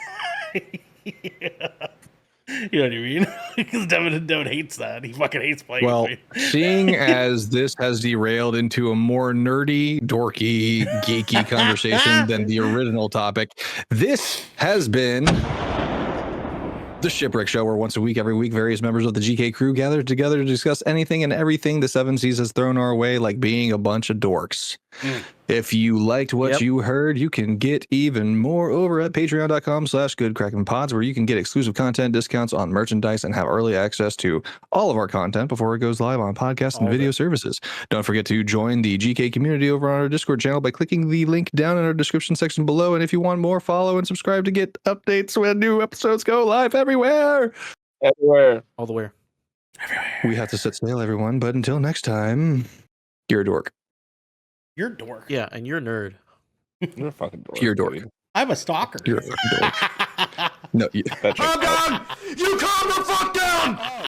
You know what I mean? Because Devin hates that. He fucking hates playing Well, with me. seeing as this has derailed into a more nerdy, dorky, geeky conversation than the original topic, this has been the Shipwreck Show, where once a week, every week, various members of the GK crew gather together to discuss anything and everything the Seven Seas has thrown our way, like being a bunch of dorks. If you liked what you heard, you can get even more over at patreon.com/goodkrakenpods, where you can get exclusive content, discounts on merchandise, and have early access to all of our content before it goes live on podcast and video services. Don't forget to join the GK community over on our Discord channel by clicking the link down in our description section below. And if you want more, follow and subscribe to get updates when new episodes go live everywhere. All the way. We have to set sail, everyone. But until next time, you're a dork. You're a dork. Yeah, and you're a nerd. You're a fucking dork. You're a dork. dude. I'm a stalker. You're a fucking dork. No, That's your fault. You call me